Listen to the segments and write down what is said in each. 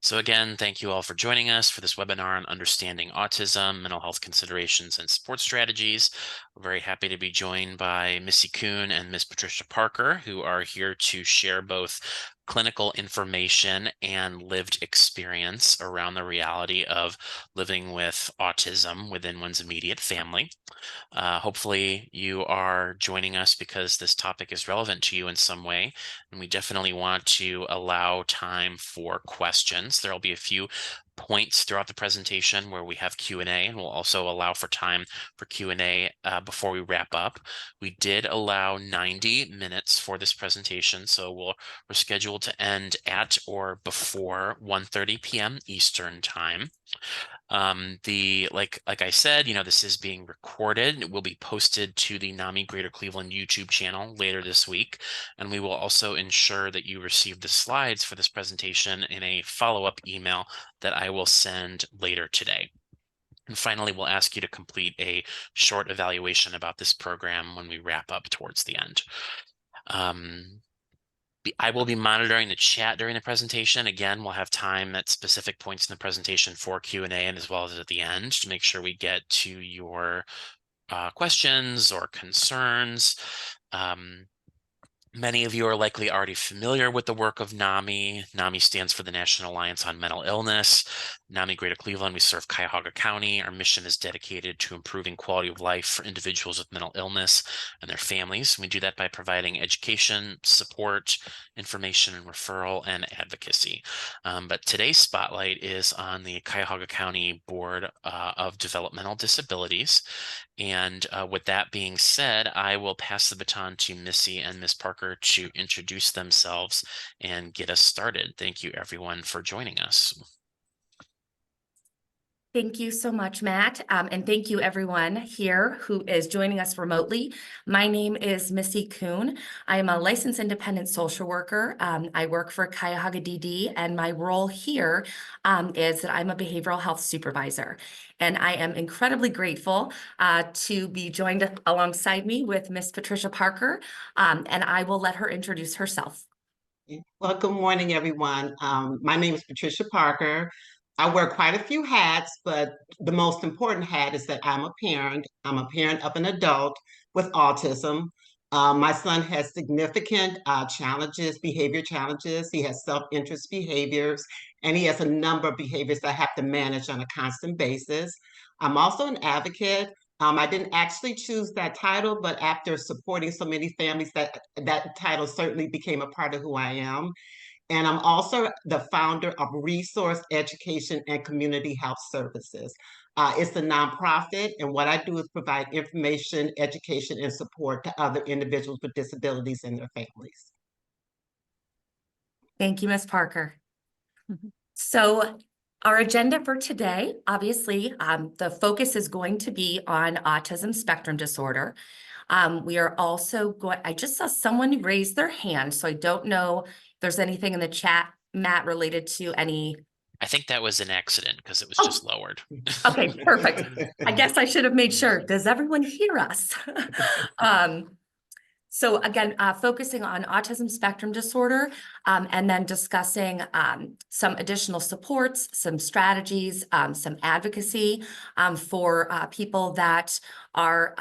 So again, thank you all for joining us for this webinar on understanding autism, mental health considerations, and support strategies. We're very happy to be joined by Missy Kuhn and Ms. Patricia Parker, who are here to share both clinical information and lived experience around the reality of living with autism within one's immediate family. Hopefully you are joining us because this topic is relevant to you in some way, and we definitely want to allow time for questions. There will be a few points throughout the presentation where we have Q&A, and we'll also allow for time for Q&A before we wrap up. We did allow 90 minutes for this presentation, so we're scheduled to end at or before 1:30 p.m. Eastern Time. Like I said, this is being recorded. It will be posted to the NAMI Greater Cleveland YouTube channel later this week, and we will also ensure that you receive the slides for this presentation in a follow-up email that I will send later today. And finally, we'll ask you to complete a short evaluation about this program when we wrap up towards the end. I will be monitoring the chat during the presentation. Again, we'll have time at specific points in the presentation for Q&A and as well as at the end to make sure we get to your questions or concerns. Many of you are likely already familiar with the work of NAMI. NAMI stands for the National Alliance on Mental Illness. NAMI Greater Cleveland, we serve Cuyahoga County. Our mission is dedicated to improving quality of life for individuals with mental illness and their families. We do that by providing education, support, information and referral, and advocacy. But today's spotlight is on the Cuyahoga County Board of Developmental Disabilities. And with that being said, I will pass the baton to Missy and Ms. Parker to introduce themselves and get us started. Thank you, everyone, for joining us. Thank you so much, Matt. And thank you everyone here who is joining us remotely. My name is Missy Kuhn. I am a licensed independent social worker. I work for Cuyahoga DD, and my role here is that I'm a behavioral health supervisor. And I am incredibly grateful to be joined alongside me with Miss Patricia Parker, and I will let her introduce herself. Well, good morning, everyone. My name is Patricia Parker. I wear quite a few hats, but the most important hat is that I'm a parent. I'm a parent of an adult with autism. My son has significant challenges, behavior challenges. He has self-interest behaviors, and he has a number of behaviors that I have to manage on a constant basis. I'm also an advocate. I didn't actually choose that title, but after supporting so many families, that title certainly became a part of who I am. And I'm also the founder of Resource Education and Community Health Services. It's a nonprofit, and what I do is provide information, education, and support to other individuals with disabilities and their families. Thank you, Ms. Parker. So our agenda for today, obviously, the focus is going to be on autism spectrum disorder. We are also going, I just saw someone raise their hand, so I don't know if there's anything in the chat, Matt, related to any. I think that was an accident because it was just lowered. Okay, perfect. I guess I should have made sure. Does everyone hear us? So again, focusing on autism spectrum disorder, and then discussing some additional supports, some strategies, some advocacy for people that are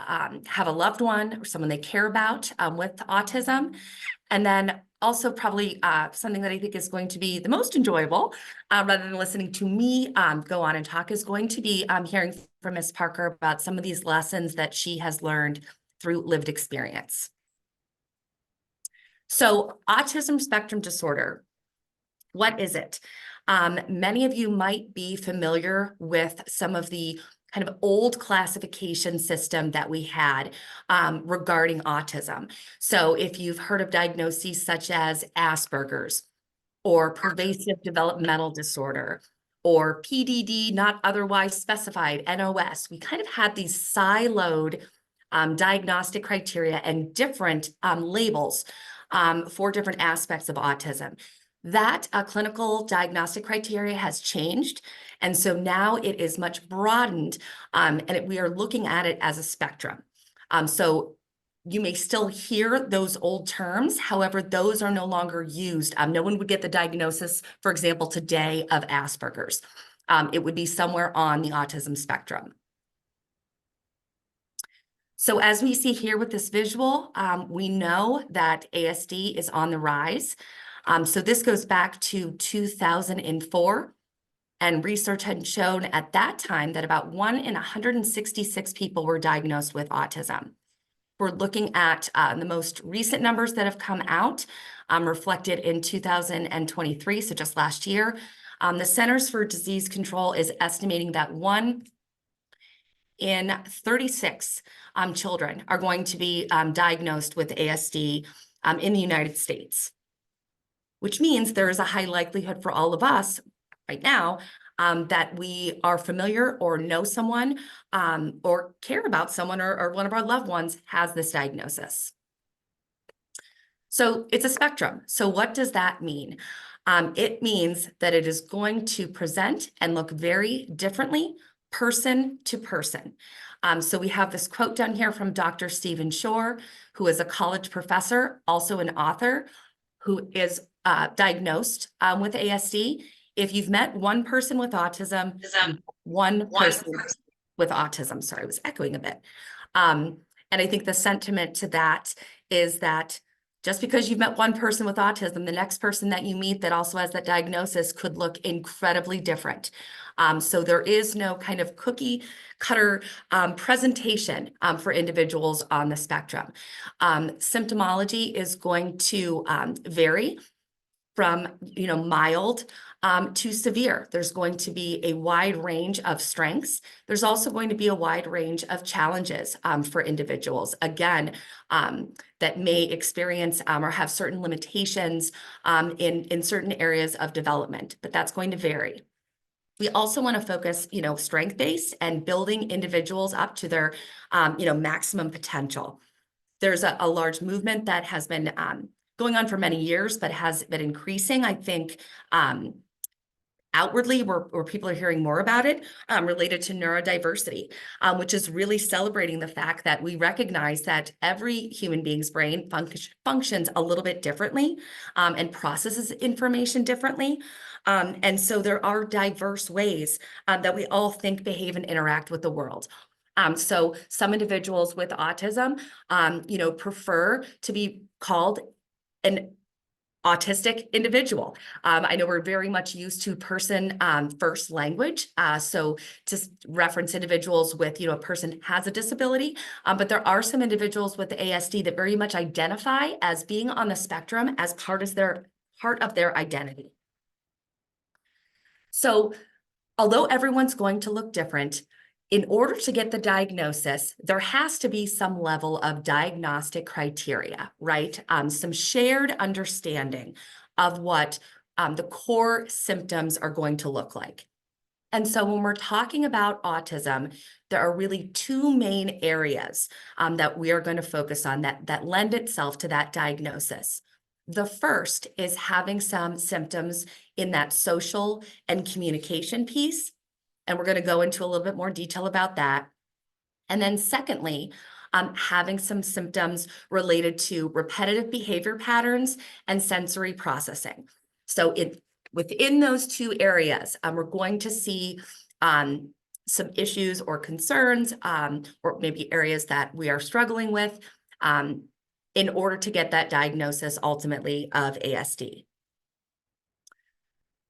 have a loved one or someone they care about with autism. And then also probably something that I think is going to be the most enjoyable, rather than listening to me go on and talk, is going to be hearing from Ms. Parker about some of these lessons that she has learned through lived experience. So autism spectrum disorder, what is it? Many of you might be familiar with some of the kind of old classification system that we had regarding autism. So if you've heard of diagnoses such as Asperger's or pervasive developmental disorder or PDD, not otherwise specified, NOS, we kind of had these siloed diagnostic criteria and different labels for different aspects of autism. That clinical diagnostic criteria has changed. And so now it is much broadened, and we are looking at it as a spectrum. So You may still hear those old terms. However, those are no longer used. No one would get the diagnosis, for example, today of Asperger's. It would be somewhere on the autism spectrum. So as we see here with this visual, we know that ASD is on the rise. So this goes back to 2004. And research had shown at that time that about 1 in 166 people were diagnosed with autism. We're looking at the most recent numbers that have come out, reflected in 2023, so just last year. The Centers for Disease Control is estimating that 1 in 36 children are going to be diagnosed with ASD in the United States, which means there is a high likelihood for all of us right now that we are familiar or know someone or care about someone or one of our loved ones has this diagnosis. So it's a spectrum. So what does that mean? It means that it is going to present and look very differently person to person. So we have this quote down here from Dr. Stephen Shore, who is a college professor, also an author, who is diagnosed with ASD. If you've met one person with autism, one person with autism, sorry, I was echoing a bit. And I think the sentiment to that is that just because you've met one person with autism, the next person that you meet that also has that diagnosis could look incredibly different. So there is no kind of cookie cutter presentation for individuals on the spectrum. Symptomology is going to vary from mild to severe. There's going to be a wide range of strengths. There's also going to be a wide range of challenges for individuals, again, that may experience or have certain limitations in certain areas of development, but that's going to vary. We also want to focus, strength-based and building individuals up to their, maximum potential. There's a large movement that has been going on for many years, but has been increasing, I think, outwardly, where people are hearing more about it, related to neurodiversity, which is really celebrating the fact that we recognize that every human being's brain functions a little bit differently and processes information differently. And so there are diverse ways that we all think, behave, and interact with the world. So some individuals with autism, prefer to be called an autistic individual. I know we're very much used to person first language. So to reference individuals with, a person has a disability, but there are some individuals with ASD that very much identify as being on the spectrum as part of their identity. So although everyone's going to look different, in order to get the diagnosis, there has to be some level of diagnostic criteria, right? Some shared understanding of what the core symptoms are going to look like. And so when we're talking about autism, there are really two main areas that we are going to focus on that lend itself to that diagnosis. The first is having some symptoms in that social and communication piece. And we're going to go into a little bit more detail about that. And then secondly, having some symptoms related to repetitive behavior patterns and sensory processing. So within those two areas, we're going to see some issues or concerns, or maybe areas that we are struggling with in order to get that diagnosis ultimately of ASD.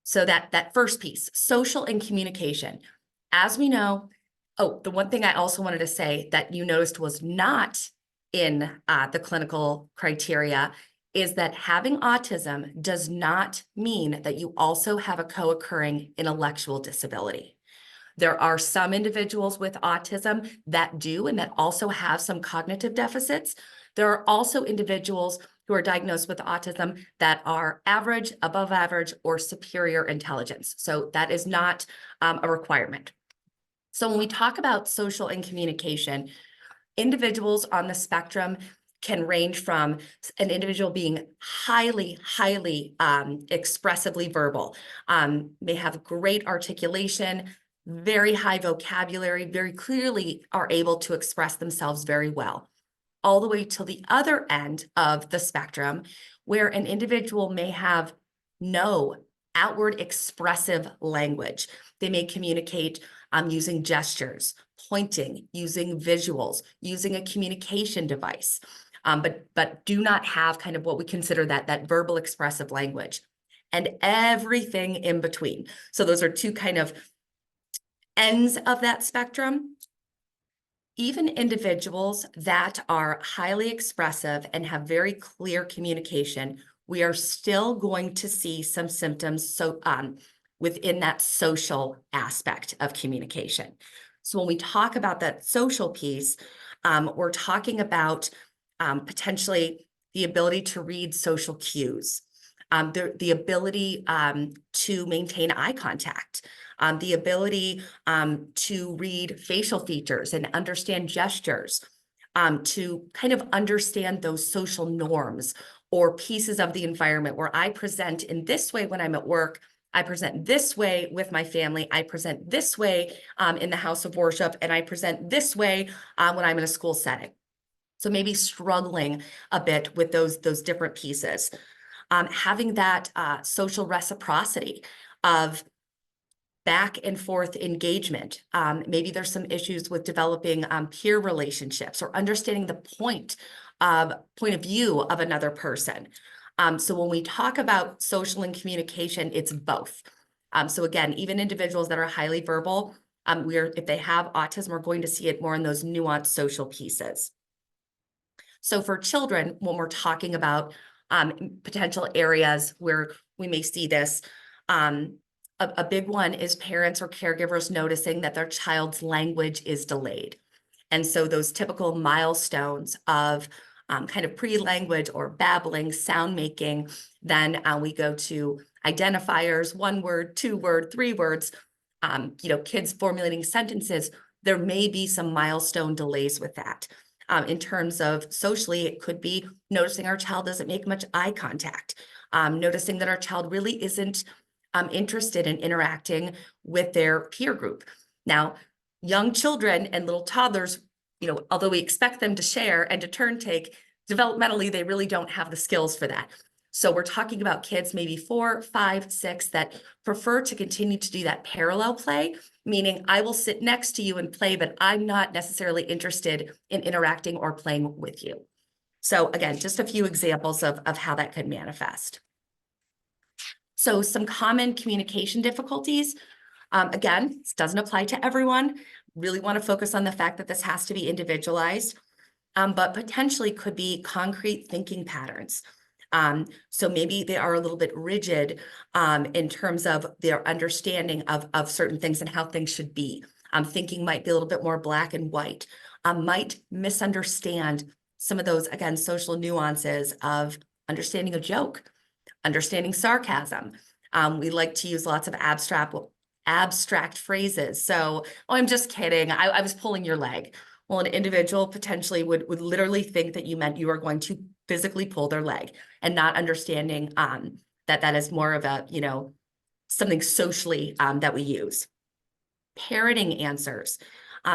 So that first piece, social and communication. As we know, the one thing I also wanted to say that you noticed was not in the clinical criteria is that having autism does not mean that you also have a co-occurring intellectual disability. There are some individuals with autism that do and that also have some cognitive deficits. There are also individuals who are diagnosed with autism that are average, above average, or superior intelligence. So that is not a requirement. So when we talk about social and communication, individuals on the spectrum can range from an individual being highly expressively verbal, may have great articulation, very high vocabulary, very clearly are able to express themselves very well. all the way to the other end of the spectrum, where an individual may have no outward expressive language. They may communicate using gestures, pointing, using visuals, using a communication device, but do not have kind of what we consider that verbal expressive language, and everything in between. So those are two kind of ends of that spectrum. Even individuals that are highly expressive and have very clear communication, we are still going to see some symptoms within that social aspect of communication. So when we talk about that social piece, we're talking about potentially the ability to read social cues, the ability to maintain eye contact, the ability to read facial features and understand gestures, to kind of understand those social norms or pieces of the environment where I present in this way when I'm at work, I present this way with my family, I present this way in the house of worship, and I present this way when I'm in a school setting. So maybe struggling a bit with those different pieces. Having that social reciprocity of back and forth engagement. Maybe there's some issues with developing peer relationships or understanding the point of view of another person. So when we talk about social and communication, it's both. So again, even individuals that are highly verbal, if they have autism, we're going to see it more in those nuanced social pieces. So for children, when we're talking about potential areas where we may see this, a big one is parents or caregivers noticing that their child's language is delayed. And so those typical milestones of kind of pre-language or babbling, sound making, then we go to identifiers, 1 word, 2 word, 3 words, kids formulating sentences. There may be some milestone delays with that. In terms of socially, it could be noticing our child doesn't make much eye contact, noticing that our child really isn't interested in interacting with their peer group. Now, young children and little toddlers, although we expect them to share and to turn take, developmentally, they really don't have the skills for that. So we're talking about kids maybe 4, 5, 6 that prefer to continue to do that parallel play, meaning I will sit next to you and play, but I'm not necessarily interested in interacting or playing with you. So again, just a few examples of how that could manifest. So some common communication difficulties. Again, this doesn't apply to everyone. Really want to focus on the fact that this has to be individualized, but potentially could be concrete thinking patterns. So maybe they are a little bit rigid in terms of their understanding of certain things and how things should be. Thinking might be a little bit more black and white, might misunderstand some of those, again, social nuances of understanding a joke, understanding sarcasm. We like to use lots of abstract phrases. So, oh, I'm just kidding. I was pulling your leg. Well, an individual potentially would literally think that you meant you are going to physically pull their leg, and not understanding that is more of a, something socially that we use. Parroting answers,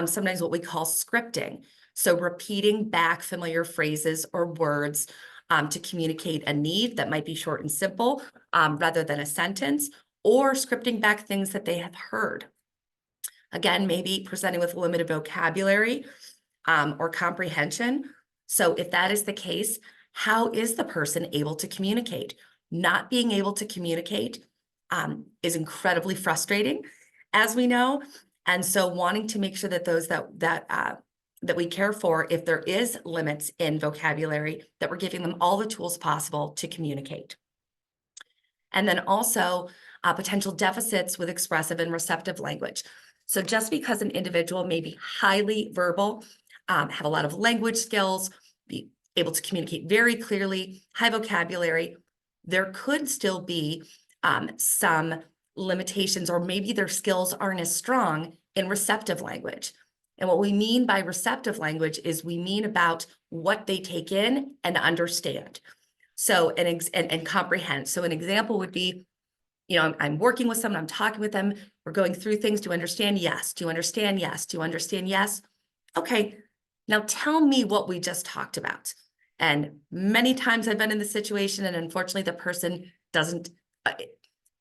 sometimes what we call scripting. So repeating back familiar phrases or words to communicate a need that might be short and simple rather than a sentence, or scripting back things that they have heard. Again, maybe presenting with limited vocabulary or comprehension. So if that is the case, how is the person able to communicate? Not being able to communicate is incredibly frustrating, as we know. And so wanting to make sure that those that we care for, if there is limits in vocabulary, that we're giving them all the tools possible to communicate. And then also potential deficits with expressive and receptive language. So just because an individual may be highly verbal, have a lot of language skills, be able to communicate very clearly, high vocabulary, there could still be some limitations, or maybe their skills aren't as strong in receptive language. And what we mean by receptive language is we mean about what they take in and understand. So, and comprehend. So an example would be, I'm working with someone, I'm talking with them, we're going through things. Do you understand? Yes. Do you understand? Yes. Do you understand? Yes. Okay. Now tell me what we just talked about. And many times I've been in this situation, and unfortunately the person doesn't,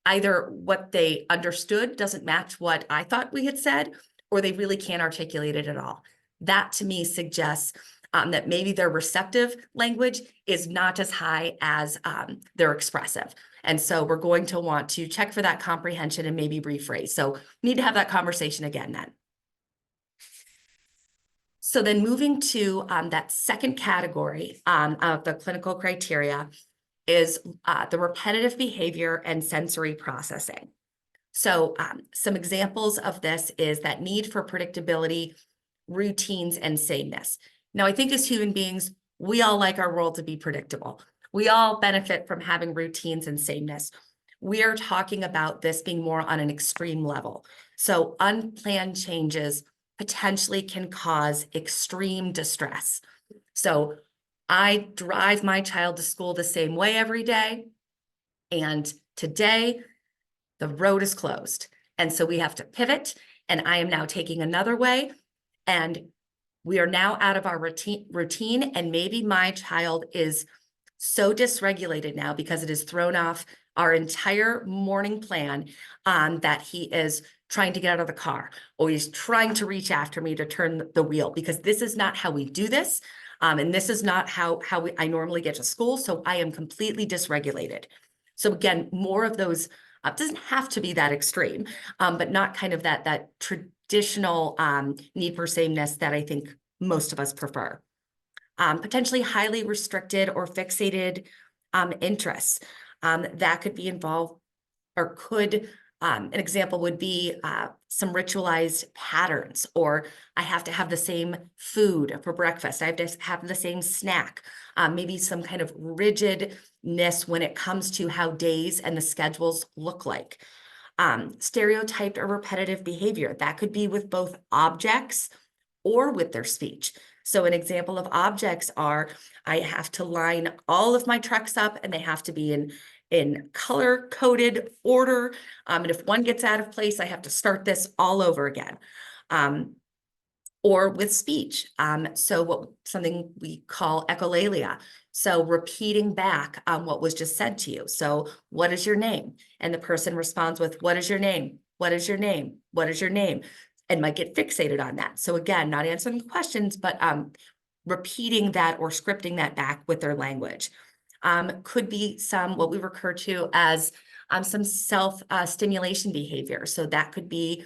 either what they understood doesn't match what I thought we had said, or they really can't articulate it at all. That to me suggests that maybe their receptive language is not as high as their expressive. And so we're going to want to check for that comprehension and maybe rephrase. So we need to have that conversation again then. So then moving to that second category of the clinical criteria is the repetitive behavior and sensory processing. So some examples of this is that need for predictability, routines, and sameness. Now, I think as human beings, we all like our world to be predictable. We all benefit from having routines and sameness. We are talking about this being more on an extreme level. So unplanned changes potentially can cause extreme distress. So I drive my child to school the same way every day, and today the road is closed. And so we have to pivot, and I am now taking another way, and we are now out of our routine, and maybe my child is so dysregulated now because it has thrown off our entire morning plan that he is trying to get out of the car, or he's trying to reach after me to turn the wheel, because this is not how we do this. And this is not how I normally get to school. So I am completely dysregulated. So again, more of those, doesn't have to be that extreme, but not kind of that traditional need for sameness that I think most of us prefer. Potentially highly restricted or fixated interests that could be involved, or could, an example would be some ritualized patterns, or I have to have the same food for breakfast. I have to have the same snack, maybe some kind of rigidness when it comes to how days and the schedules look like. Stereotyped or repetitive behavior, that could be with both objects or with their speech. So an example of objects are, I have to line all of my trucks up and they have to be in color-coded order. And if one gets out of place, I have to start this all over again. Or with speech. So something we call echolalia. So repeating back what was just said to you. So what is your name? And the person responds with, what is your name? What is your name? What is your name? And might get fixated on that. So again, not answering questions, but repeating that or scripting that back with their language. Could be some, what we refer to as some self-stimulation behavior. So that could be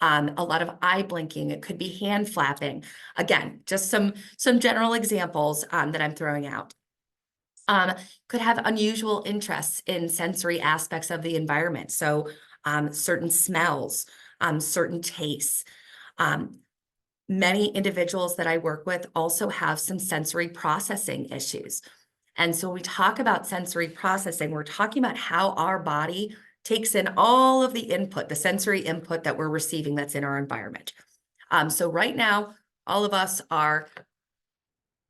a lot of eye blinking. It could be hand flapping. Again, just some general examples that I'm throwing out. Could have unusual interests in sensory aspects of the environment. So certain smells, certain tastes. Many individuals that I work with also have some sensory processing issues. And so when we talk about sensory processing, we're talking about how our body takes in all of the input, the sensory input that we're receiving that's in our environment. So right now, all of us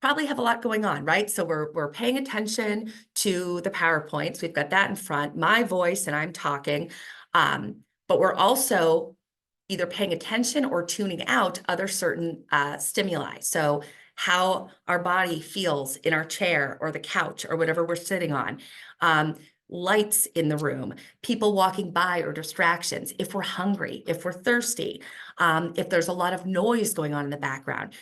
probably have a lot going on, right? So we're paying attention to the PowerPoints. We've got that in front, my voice, and I'm talking. But we're also either paying attention or tuning out other certain stimuli. So how our body feels in our chair or the couch or whatever we're sitting on. Lights in the room, people walking by or distractions, if we're hungry, if we're thirsty, if there's a lot of noise going on in the background.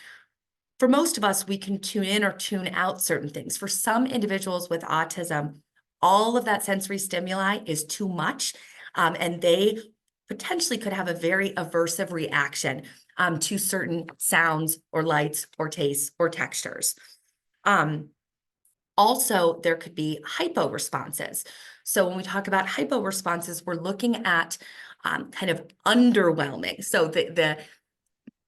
For most of us, we can tune in or tune out certain things. For some individuals with autism, all of that sensory stimuli is too much, and they potentially could have a very aversive reaction to certain sounds or lights or tastes or textures. Also, there could be hypo-responses. So when we talk about hypo-responses, we're looking at kind of underwhelming. So the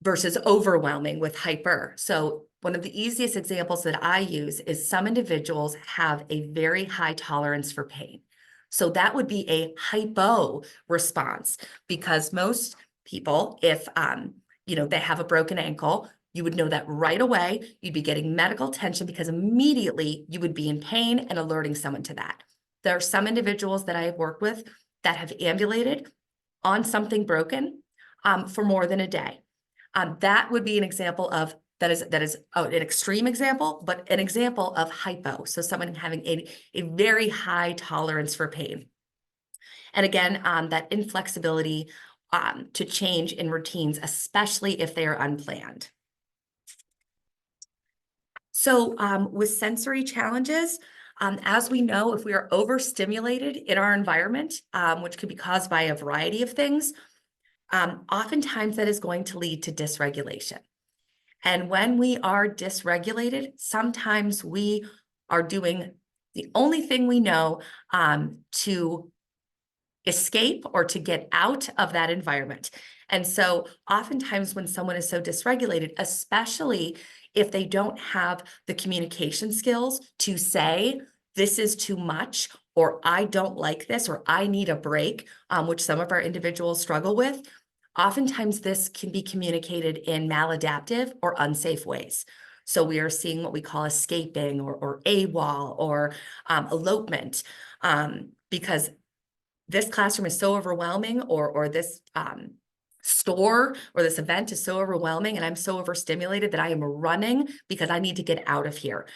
versus overwhelming with hyper. So one of the easiest examples that I use is some individuals have a very high tolerance for pain. So that would be a hypo response, because most people, if they have a broken ankle, you would know that right away. You'd be getting medical attention because immediately you would be in pain and alerting someone to that. There are some individuals that I have worked with that have ambulated on something broken for more than a day. That would be an example of that is an extreme example, but an example of hypo. So someone having a very high tolerance for pain. And again, that inflexibility to change in routines, especially if they are unplanned. So with sensory challenges, as we know, if we are overstimulated in our environment, which could be caused by a variety of things, oftentimes that is going to lead to dysregulation. And when we are dysregulated, sometimes we are doing the only thing we know to escape or to get out of that environment. And so oftentimes when someone is so dysregulated, especially if they don't have the communication skills to say, this is too much, or I don't like this, or I need a break, which some of our individuals struggle with, oftentimes this can be communicated in maladaptive or unsafe ways. So we are seeing what we call escaping or AWOL or elopement, because this classroom is so overwhelming, or this store or this event is so overwhelming, and I'm so overstimulated that I am running because I need to get out of here.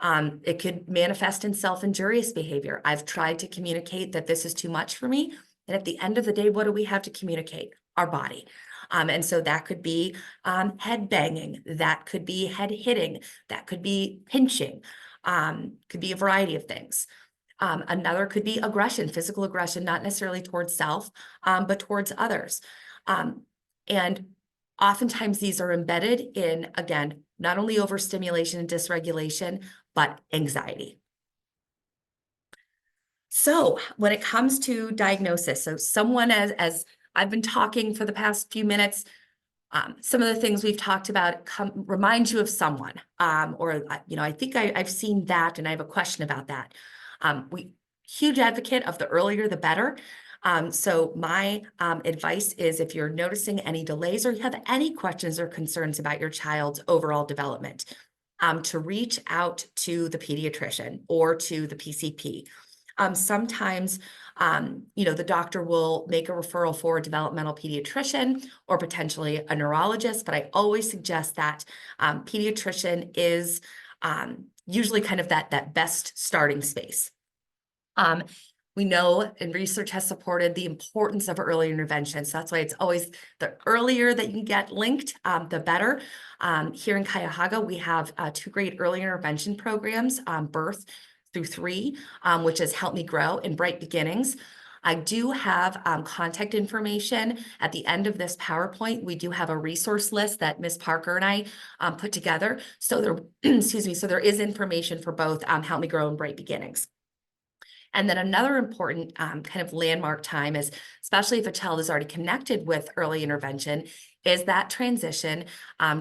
It could manifest in self-injurious behavior. I've tried to communicate that this is too much for me, and at the end of the day, what do we have to communicate? Our body. And so that could be head banging, that could be head hitting, that could be pinching, could be a variety of things. Another could be aggression, physical aggression, not necessarily towards self, but towards others. And oftentimes these are embedded in, again, not only overstimulation and dysregulation, but anxiety. So when it comes to diagnosis, so someone, as I've been talking for the past few minutes, some of the things we've talked about remind you of someone, or, I think I've seen that and I have a question about that. Huge advocate of the earlier, the better. So my advice is, if you're noticing any delays or you have any questions or concerns about your child's overall development, to reach out to the pediatrician or to the PCP. Sometimes, the doctor will make a referral for a developmental pediatrician or potentially a neurologist, but I always suggest that pediatrician is usually kind of that best starting space. We know, and research has supported the importance of early intervention. So that's why it's always the earlier that you can get linked, the better. Here in Cuyahoga, we have 2 great early intervention programs, birth through 3, which is Help Me Grow and Bright Beginnings. I do have contact information at the end of this PowerPoint. We do have a resource list that Ms. Parker and I put together. So there, excuse me, so there is information for both Help Me Grow and Bright Beginnings. And then another important kind of landmark time is, especially if a child is already connected with early intervention, is that transition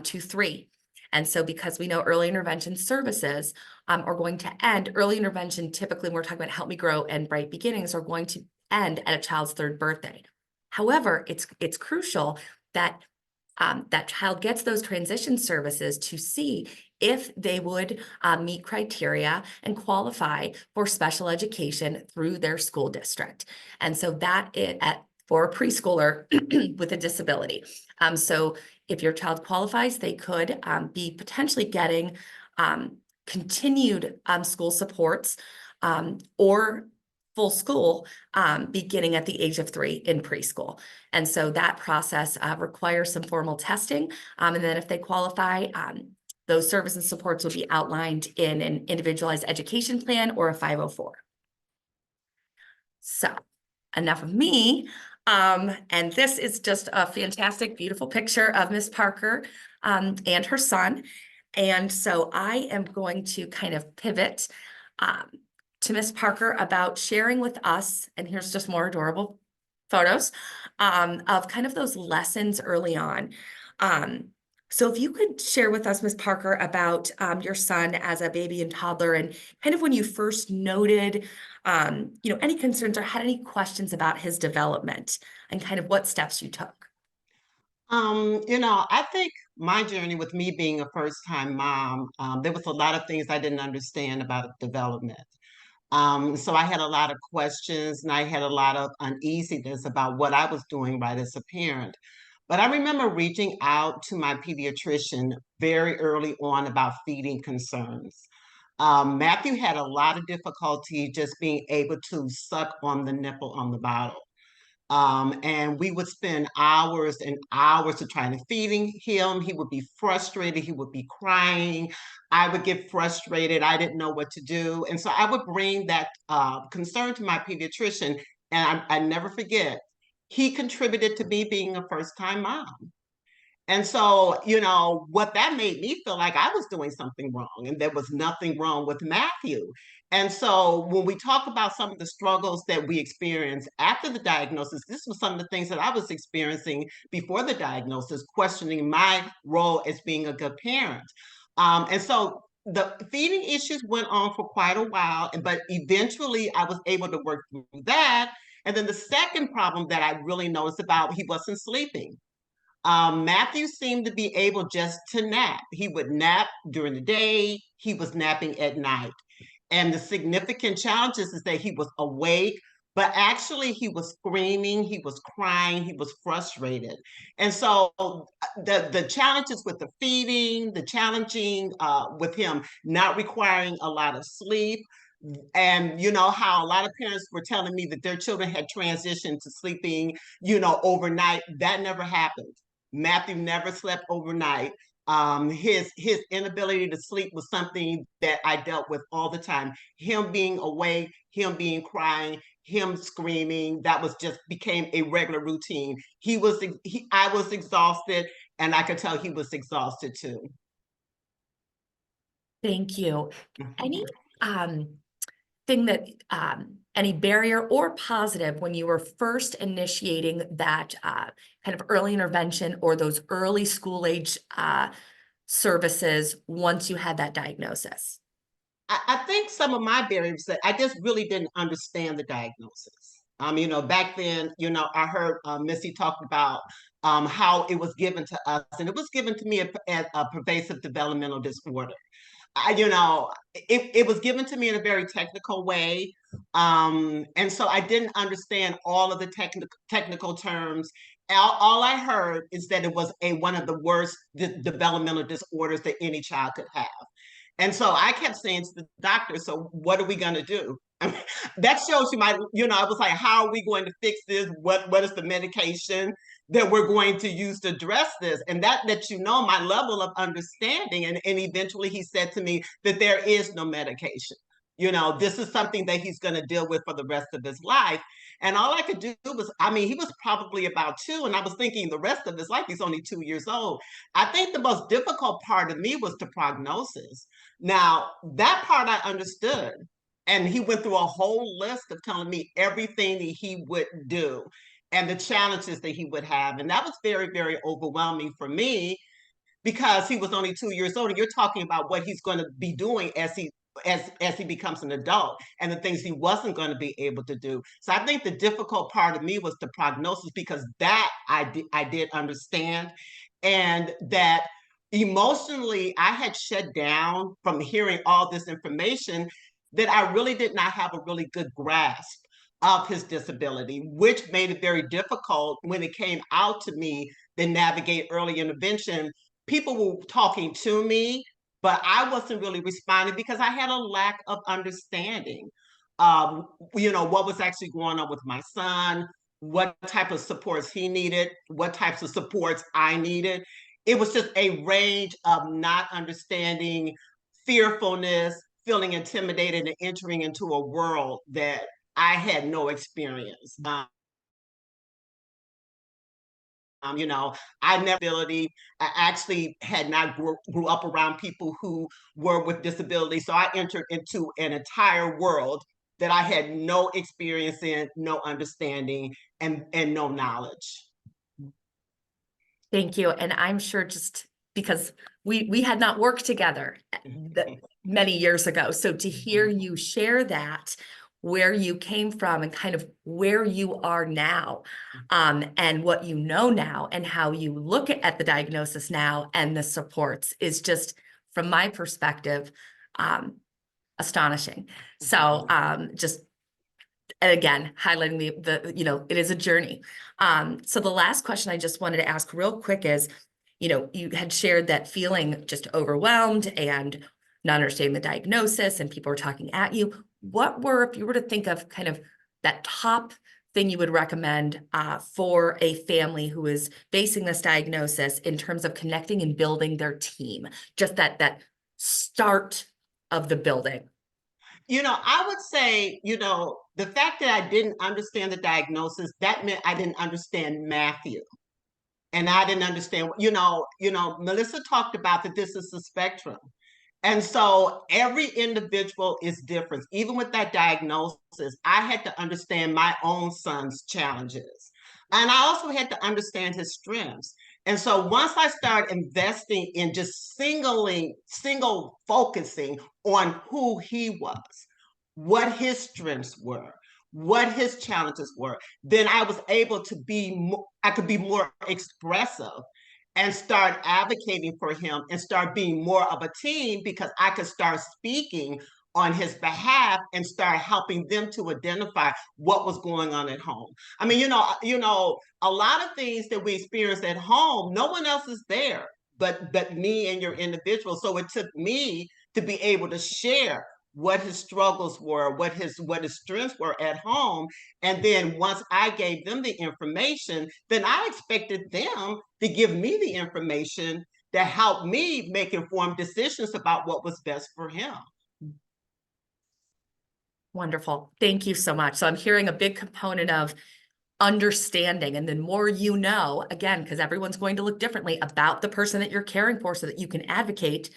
to 3. And so because we know early intervention services are going to end, early intervention, typically when we're talking about Help Me Grow and Bright Beginnings, are going to end at a child's 3rd birthday. However, it's crucial that that child gets those transition services to see if they would meet criteria and qualify for special education through their school district. And so that for a preschooler with a disability. So if your child qualifies, they could be potentially getting continued school supports or full school beginning at the age of 3 in preschool. And so that process requires some formal testing. And then if they qualify, those services and supports will be outlined in an individualized education plan or a 504. So enough of me. And this is just a fantastic, beautiful picture of Miss Parker and her son. And so I am going to kind of pivot to Miss Parker about sharing with us, and here's just more adorable photos of kind of those lessons early on. So if you could share with us, Miss Parker, about your son as a baby and toddler, and kind of when you first noted, any concerns or had any questions about his development, and kind of what steps you took. I think my journey with me being a first-time mom, there was a lot of things I didn't understand about development. So I had a lot of questions and I had a lot of uneasiness about what I was doing right as a parent. But I remember reaching out to my pediatrician very early on about feeding concerns. Matthew had a lot of difficulty just being able to suck on the nipple on the bottle. And we would spend hours and hours to trying to feeding him. He would be frustrated. He would be crying. I would get frustrated. I didn't know what to do. And so I would bring that concern to my pediatrician. And I never forget, he contributed to me being a first-time mom. And so, what that made me feel like I was doing something wrong, and there was nothing wrong with Matthew. And so, when we talk about some of the struggles that we experienced after the diagnosis, this was some of the things that I was experiencing before the diagnosis, questioning my role as being a good parent. And so, the feeding issues went on for quite a while, but eventually I was able to work through that. And then the second problem that I really noticed about, he wasn't sleeping. Matthew seemed to be able just to nap. He would nap during the day, he was napping at night. And the significant challenges is that he was awake, but actually he was screaming, he was crying, he was frustrated. And so the challenges with the feeding, the challenging with him not requiring a lot of sleep, and how a lot of parents were telling me that their children had transitioned to sleeping, overnight. That never happened. Matthew never slept overnight. His inability to sleep was something that I dealt with all the time. Him being awake, him being crying, him screaming, that was just became a regular routine. I was exhausted, and I could tell he was exhausted too. Thank you. Any thing that any barrier or positive when you were first initiating that kind of early intervention or those early school age services once you had that diagnosis? I think some of my barriers that I just really didn't understand the diagnosis. Back then, I heard Missy talk about how it was given to us, and it was given to me as a pervasive developmental disorder. It was given to me in a very technical way. And so I didn't understand all of the technical terms. All I heard is that it was one of the worst developmental disorders that any child could have. And so I kept saying to the doctor, so what are we going to do? That shows you I was like, how are we going to fix this? What is the medication that we're going to use to address this? And that lets you know my level of understanding. And eventually he said to me that there is no medication. This is something that he's going to deal with for the rest of his life. And all I could do was, he was probably about 2, and I was thinking the rest of his life, he's only 2 years old. I think the most difficult part of me was the prognosis. Now, that part I understood. And he went through a whole list of telling me everything that he would do and the challenges that he would have. And that was very, very overwhelming for me because he was only 2 years old. And you're talking about what he's going to be doing as he becomes an adult and the things he wasn't going to be able to do. So I think the difficult part of me was the prognosis, because that I did understand, and that emotionally I had shut down from hearing all this information, that I really did not have a really good grasp of his disability, which made it very difficult when it came out to me to navigate early intervention. People were talking to me, but I wasn't really responding because I had a lack of understanding. What was actually going on with my son, what type of supports he needed, what types of supports I needed. It was just a range of not understanding, fearfulness, feeling intimidated, and entering into a world that I had no experience. I never ability. I actually had not grew up around people who were with disabilities. So I entered into an entire world that I had no experience in, no understanding, and no knowledge. Thank you. And I'm sure just because we had not worked together many years ago. So to hear you share that, where you came from and kind of where you are now, and what you know now and how you look at the diagnosis now and the supports is just, from my perspective, astonishing. So just And again, highlighting it is a journey. So the last question I just wanted to ask real quick is, you had shared that feeling just overwhelmed and not understanding the diagnosis and people were talking at you. If you were to think of kind of that top thing you would recommend for a family who is facing this diagnosis in terms of connecting and building their team, just that start of the building? I would say, the fact that I didn't understand the diagnosis, that meant I didn't understand Matthew. And I didn't understand, Melissa talked about that this is a spectrum. And so every individual is different. Even with that diagnosis, I had to understand my own son's challenges. And I also had to understand his strengths. And so once I started investing in just single focusing on who he was, what his strengths were, what his challenges were, then I was able to I could be more expressive and start advocating for him and start being more of a team, because I could start speaking on his behalf and start helping them to identify what was going on at home. I mean, a lot of things that we experience at home, no one else is there but me and your individual. So it took me to be able to share what his struggles were, what his strengths were at home. And then once I gave them the information, then I expected them to give me the information that helped me make informed decisions about what was best for him. Wonderful. Thank you so much. So I'm hearing a big component of understanding, and the more again, because everyone's going to look differently about the person that you're caring for, so that you can advocate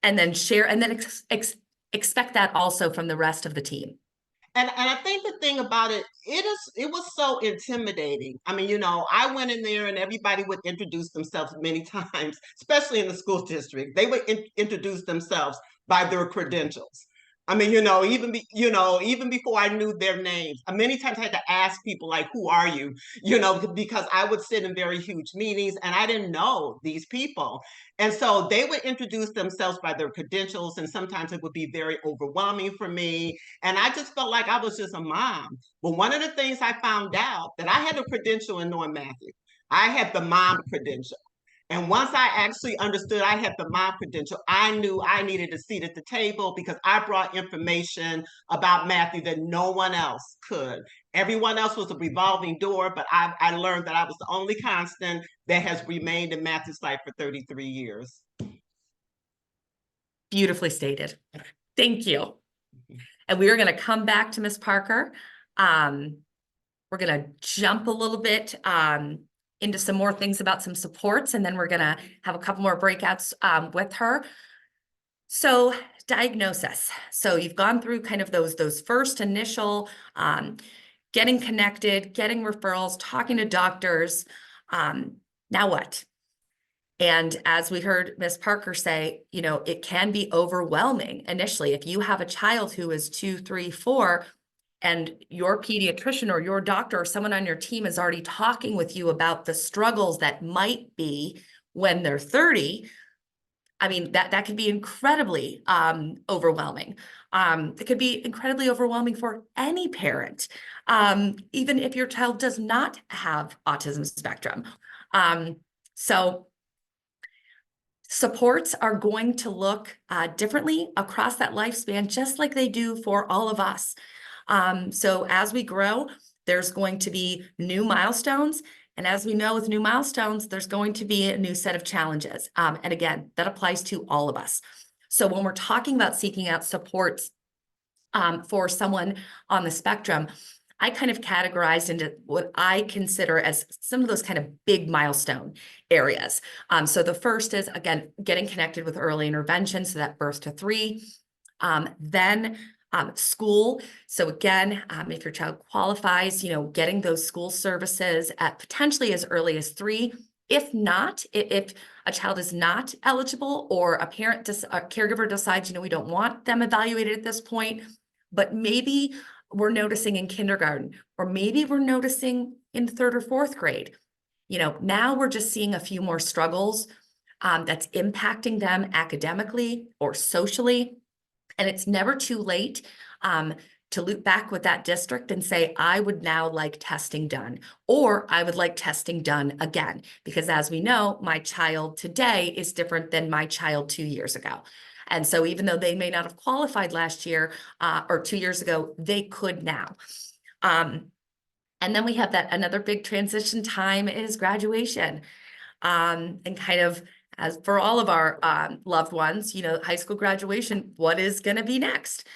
and then share, and then expect that also from the rest of the team. And I think the thing about it was so intimidating. I mean, I went in there and everybody would introduce themselves many times, especially in the school district. They would introduce themselves by their credentials. I mean, even before I knew their names, many times I had to ask people like, "Who are you?" Because I would sit in very huge meetings and I didn't know these people. And so they would introduce themselves by their credentials, and sometimes it would be very overwhelming for me. And I just felt like I was just a mom. But one of the things I found out, that I had a credential in knowing Matthew. I had the mom credential. And once I actually understood I had the mom credential, I knew I needed a seat at the table, because I brought information about Matthew that no one else could. Everyone else was a revolving door, but I learned that I was the only constant that has remained in Matthew's life for 33 years. Beautifully stated. Thank you. And we are going to come back to Ms. Parker. We're going to jump a little bit into some more things about some supports, and then we're going to have a couple more breakouts with her. So diagnosis. So you've gone through kind of those first initial getting connected, getting referrals, talking to doctors. Now what? And as we heard Ms. Parker say, it can be overwhelming initially. If you have a child who is 2, 3, 4, and your pediatrician or your doctor or someone on your team is already talking with you about the struggles that might be when they're 30, I mean, that could be incredibly overwhelming. It could be incredibly overwhelming for any parent, even if your child does not have autism spectrum. So supports are going to look differently across that lifespan, just like they do for all of us. So as we grow, there's going to be new milestones. And as we know, with new milestones, there's going to be a new set of challenges. And again, that applies to all of us. So when we're talking about seeking out supports for someone on the spectrum, I kind of categorized into what I consider as some of those kind of big milestone areas. So the first is, again, getting connected with early intervention, so that birth to 3. Then school. So again, if your child qualifies, getting those school services at potentially as early as 3. If not, if a child is not eligible, or a caregiver decides, we don't want them evaluated at this point, but maybe we're noticing in kindergarten, or maybe we're noticing in 3rd or 4th grade. Now we're just seeing a few more struggles that's impacting them academically or socially. And it's never too late to loop back with that district and say, I would now like testing done, or I would like testing done again. Because as we know, my child today is different than my child 2 years ago. And so even though they may not have qualified last year or 2 years ago, they could now. And then we have that another big transition time is graduation. And kind of as for all of our loved ones, you know, high school graduation, what is going to be next?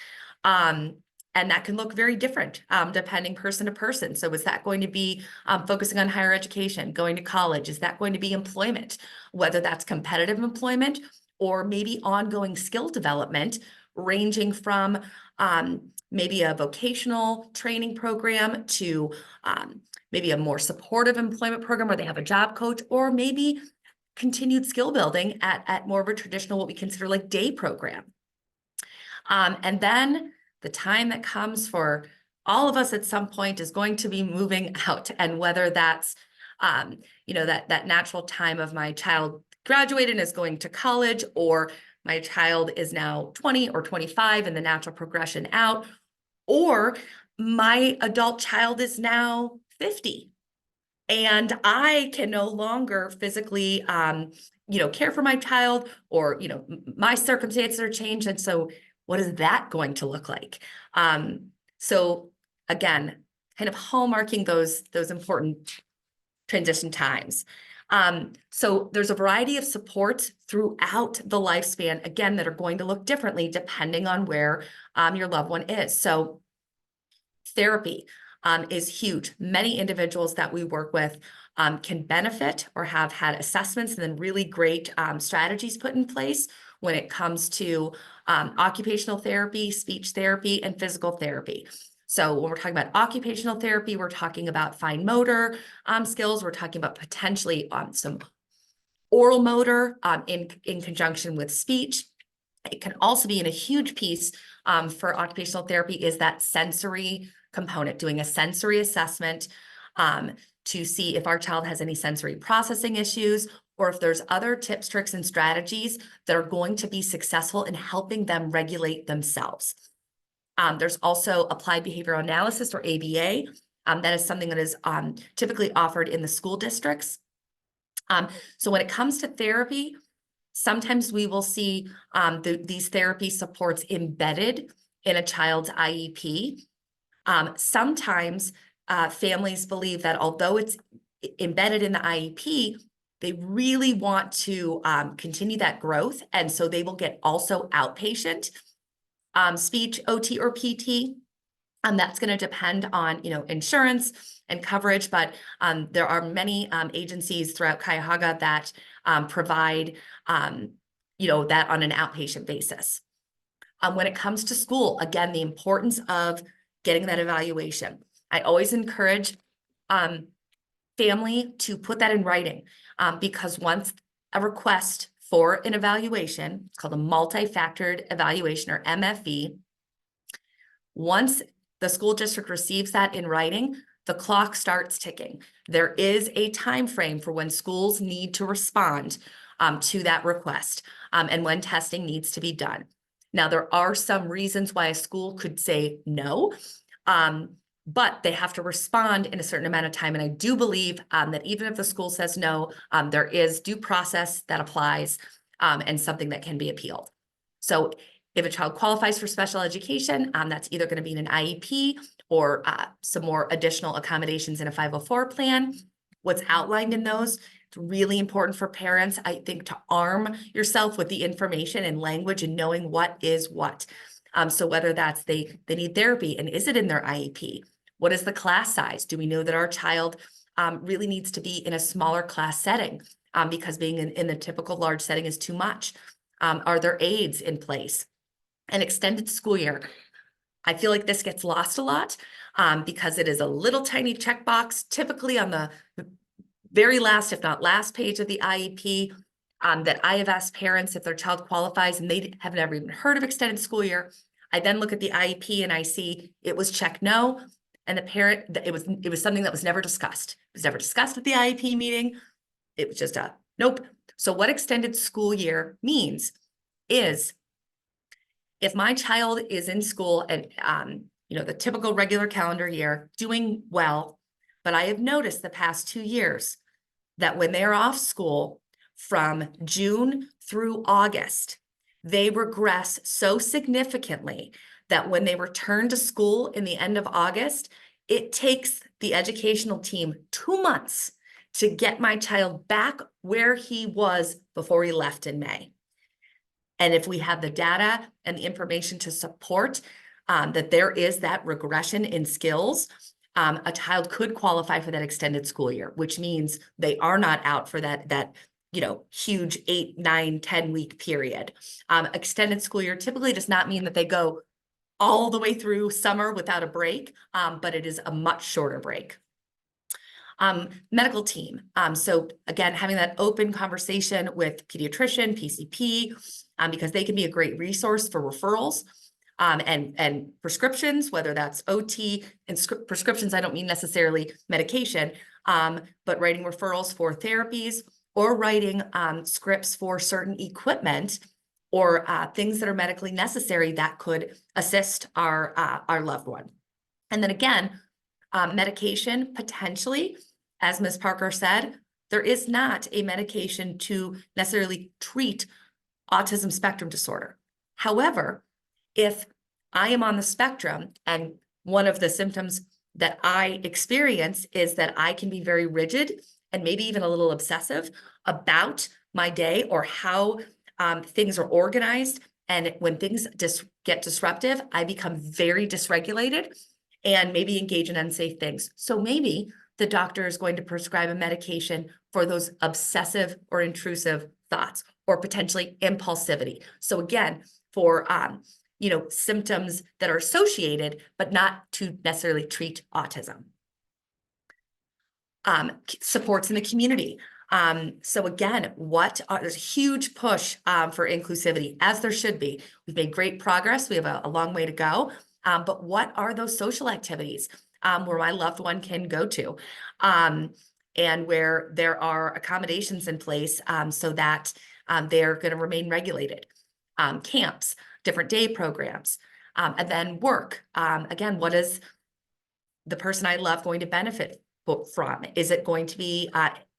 And that can look very different depending person to person. So is that going to be focusing on higher education, going to college? Is that going to be employment, whether that's competitive employment or maybe ongoing skill development, ranging from maybe a vocational training program to maybe a more supportive employment program where they have a job coach, or maybe continued skill building at more of a traditional, what we consider like day program. And then the time that comes for all of us at some point is going to be moving out, and whether that's, you know, that natural time of my child graduated and is going to college, or my child is now 20 or 25 and the natural progression out, or my adult child is now 50 and I can no longer physically, you know, care for my child, or, you know, my circumstances are changed. And so what is that going to look like? So again, kind of hallmarking those important transition times. So there's a variety of supports throughout the lifespan, again, that are going to look differently depending on where your loved one is. So therapy is huge. Many individuals that we work with can benefit or have had assessments and then really great strategies put in place when it comes to occupational therapy, speech therapy, and physical therapy. So when we're talking about occupational therapy, we're talking about fine motor skills. We're talking about potentially some oral motor in conjunction with speech. It can also be in a huge piece for occupational therapy is that sensory component, doing a sensory assessment to see if our child has any sensory processing issues, or if there's other tips, tricks, and strategies that are going to be successful in helping them regulate themselves. There's also applied behavioral analysis, or ABA. That is something that is typically offered in the school districts. So when it comes to therapy, sometimes we will see these therapy supports embedded in a child's IEP. Sometimes families believe that although it's embedded in the IEP, they really want to continue that growth. And so they will get also outpatient speech, OT, or PT. That's going to depend on, you know, insurance and coverage, but there are many agencies throughout Cuyahoga that provide, you know, that on an outpatient basis. When it comes to school, again, the importance of getting that evaluation. I always encourage family to put that in writing because once a request for an evaluation, it's called a multi-factored evaluation, or MFE, once the school district receives that in writing, the clock starts ticking. There is a time frame for when schools need to respond to that request and when testing needs to be done. Now, there are some reasons why a school could say no, but they have to respond in a certain amount of time. And I do believe that even if the school says no, there is due process that applies and something that can be appealed. So if a child qualifies for special education, that's either going to be in an IEP or some more additional accommodations in a 504 plan. What's outlined in those, it's really important for parents, I think, to arm yourself with the information and language and knowing what is what. So whether that's they need therapy, and is it in their IEP? What is the class size? Do we know that our child really needs to be in a smaller class setting because being in the typical large setting is too much? Are there aides in place? An extended school year. I feel like this gets lost a lot because it is a little tiny checkbox, typically on the very last, if not last page of the IEP, that I have asked parents if their child qualifies and they have never even heard of extended school year. I then look at the IEP and I see it was checked no, and the parent, it was something that was never discussed. It was never discussed at the IEP meeting. It was just a nope. So what extended school year means is if my child is in school and the typical regular calendar year, doing well. But I have noticed the past 2 years that when they're off school from June through August, they regress so significantly that when they return to school in the end of August, it takes the educational team 2 months to get my child back where he was before he left in May. And if we have the data and the information to support that there is that regression in skills, a child could qualify for that extended school year, which means they are not out for that huge 8, 9, 10-week period. Extended school year typically does not mean that they go all the way through summer without a break, but it is a much shorter break. Medical team. So again, having that open conversation with pediatrician, PCP, because they can be a great resource for referrals and prescriptions, whether that's OT and prescriptions. I don't mean necessarily medication, but writing referrals for therapies or writing scripts for certain equipment or things that are medically necessary that could assist our loved one. And then again, medication potentially, as Ms. Parker said, there is not a medication to necessarily treat autism spectrum disorder. However, if I am on the spectrum and one of the symptoms that I experience is that I can be very rigid and maybe even a little obsessive about my day or how things are organized. And when things get disruptive, I become very dysregulated and maybe engage in unsafe things. So maybe the doctor is going to prescribe a medication for those obsessive or intrusive thoughts or potentially impulsivity. So again, for symptoms that are associated, but not to necessarily treat autism. Supports in the community. So again, there's a huge push for inclusivity, as there should be. We've made great progress. We have a long way to go. But what are those social activities where my loved one can go to and where there are accommodations in place so that they're going to remain regulated? Camps, different day programs, and then work. Again, what is the person I love going to benefit from? Is it going to be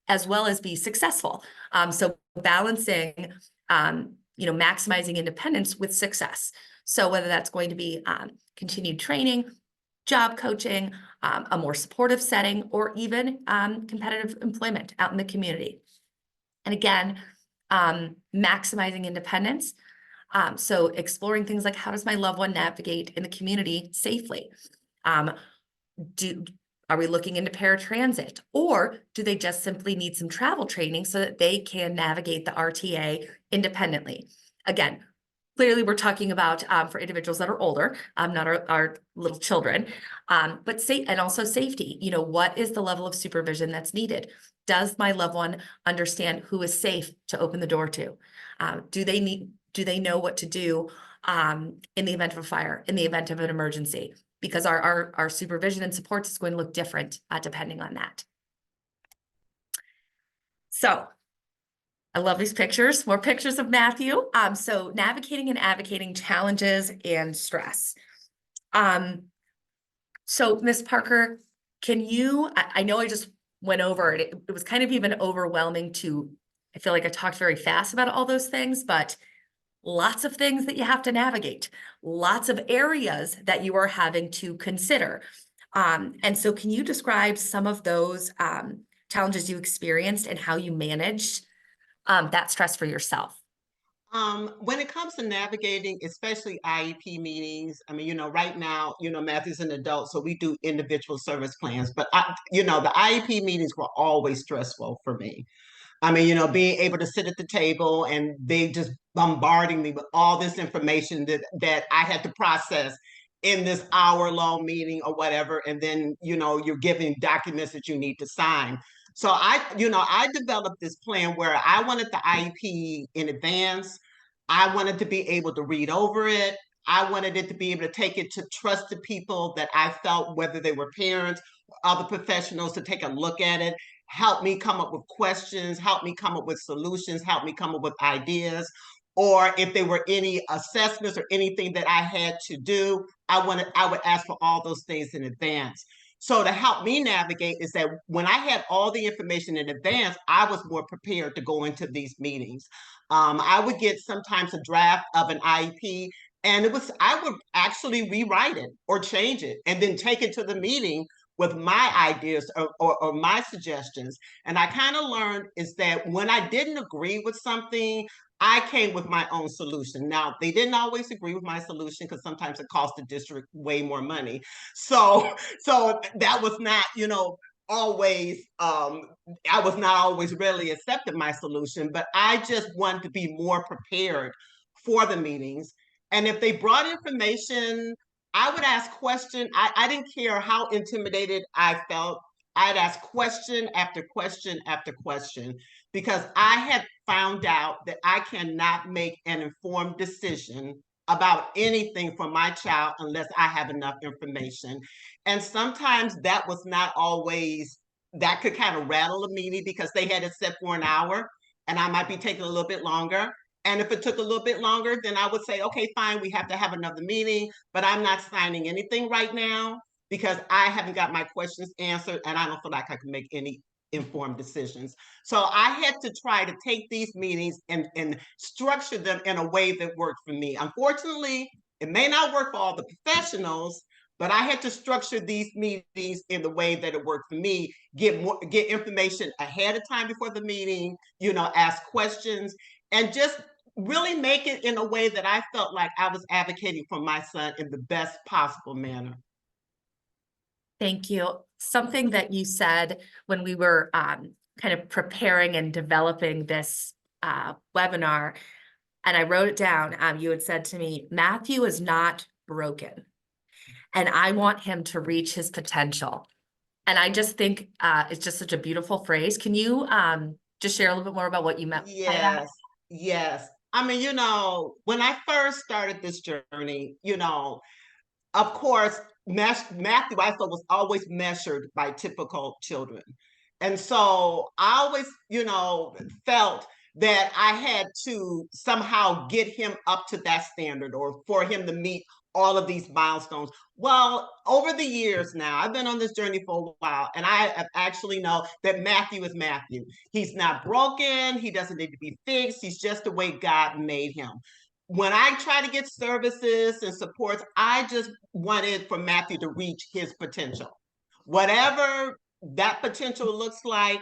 as well as be successful? So balancing, maximizing independence with success. So whether that's going to be continued training, job coaching, a more supportive setting, or even competitive employment out in the community. And again, maximizing independence. So exploring things like, how does my loved one navigate in the community safely? Are we looking into paratransit, or do they just simply need some travel training so that they can navigate the RTA independently? Again, clearly we're talking about for individuals that are older, not our little children, but and also safety. What is the level of supervision that's needed? Does my loved one understand who is safe to open the door to? Do they know what to do in the event of a fire, in the event of an emergency? Because our supervision and supports is going to look different depending on that. So I love these pictures, more pictures of Matthew. So navigating and advocating challenges and stress. So Ms. Parker, I know I just went over it. It was kind of even overwhelming I feel like I talked very fast about all those things, but lots of things that you have to navigate, lots of areas that you are having to consider. And so can you describe some of those challenges you experienced and how you managed that stress for yourself? When it comes to navigating, especially IEP meetings, right now, Matthew's an adult, so we do individual service plans, but the IEP meetings were always stressful for me. Being able to sit at the table and they just bombarding me with all this information that I had to process in this hour-long meeting or whatever. And then, you're giving documents that you need to sign. So I developed this plan where I wanted the IEP in advance. I wanted to be able to read over it. I wanted it to be able to take it to trusted people that I felt, whether they were parents, other professionals, to take a look at it, help me come up with questions, help me come up with solutions, help me come up with ideas. or if there were any assessments or anything that I had to do, I would ask for all those things in advance. So to help me navigate is that when I had all the information in advance, I was more prepared to go into these meetings. I would get sometimes a draft of an IEP, and I would actually rewrite it or change it and then take it to the meeting with my ideas or my suggestions. And I kind of learned is that when I didn't agree with something, I came with my own solution. Now, they didn't always agree with my solution because sometimes it cost the district way more money. So that was not, always I was not always really accepting my solution, but I just wanted to be more prepared for the meetings. And if they brought information, I would ask question. I didn't care how intimidated I felt. I'd ask question after question after question because I had found out that I cannot make an informed decision about anything for my child unless I have enough information. And sometimes that was not always, that could kind of rattle a meeting because they had it set for an hour and I might be taking a little bit longer. And if it took a little bit longer, then I would say, okay, fine, we have to have another meeting, but I'm not signing anything right now because I haven't got my questions answered and I don't feel like I can make any informed decisions. So I had to try to take these meetings and structure them in a way that worked for me. Unfortunately, it may not work for all the professionals, but I had to structure these meetings in the way that it worked for me, get information ahead of time before the meeting, ask questions, and just really make it in a way that I felt like I was advocating for my son in the best possible manner. Thank you. Something that you said when we were kind of preparing and developing this webinar, and I wrote it down, you had said to me, Matthew is not broken, and I want him to reach his potential. And I just think it's just such a beautiful phrase. Can you just share a little bit more about what you meant by that? Yes. I mean, when I first started this journey, of course, Matthew, I thought, was always measured by typical children. And so I always, felt that I had to somehow get him up to that standard or for him to meet all of these milestones. Well, over the years now, I've been on this journey for a while, and I actually know that Matthew is Matthew. He's not broken. He doesn't need to be fixed. He's just the way God made him. When I try to get services and supports, I just wanted for Matthew to reach his potential. Whatever that potential looks like,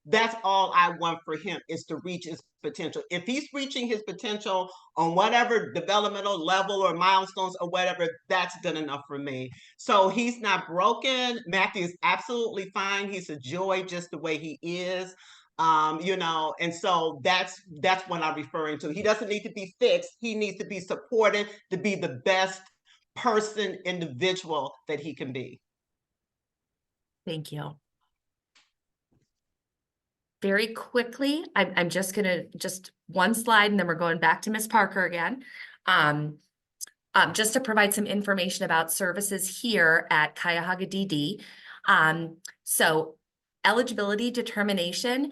that's all I want for him, is to reach his potential. If he's reaching his potential on whatever developmental level or milestones or whatever, that's good enough for me. So he's not broken. Matthew is absolutely fine. He's a joy just the way he is. And so that's what I'm referring to. He doesn't need to be fixed. He needs to be supported to be the best person, individual that he can be. Thank you. Very quickly, I'm just gonna, just one slide and then we're going back to Ms. Parker again. Just to provide some information about services here at Cuyahoga DD. So eligibility determination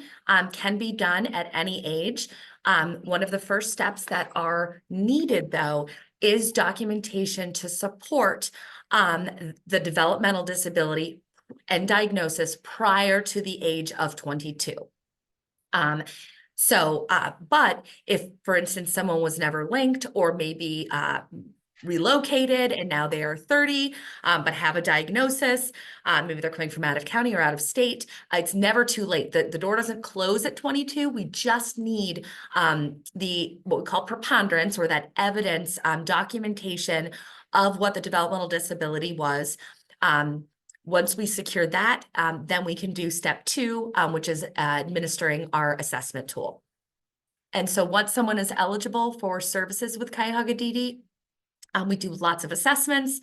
can be done at any age. One of the first steps that are needed, though, is documentation to support the developmental disability and diagnosis prior to the age of 22. But if, for instance, someone was never linked or maybe relocated and now they are 30, but have a diagnosis, maybe they're coming from out of county or out of state, it's never too late. The door doesn't close at 22. We just need what we call preponderance, or that evidence, documentation of what the developmental disability was. Once we secure that, then we can do step 2, which is administering our assessment tool. And so once someone is eligible for services with Cuyahoga DD, we do lots of assessments.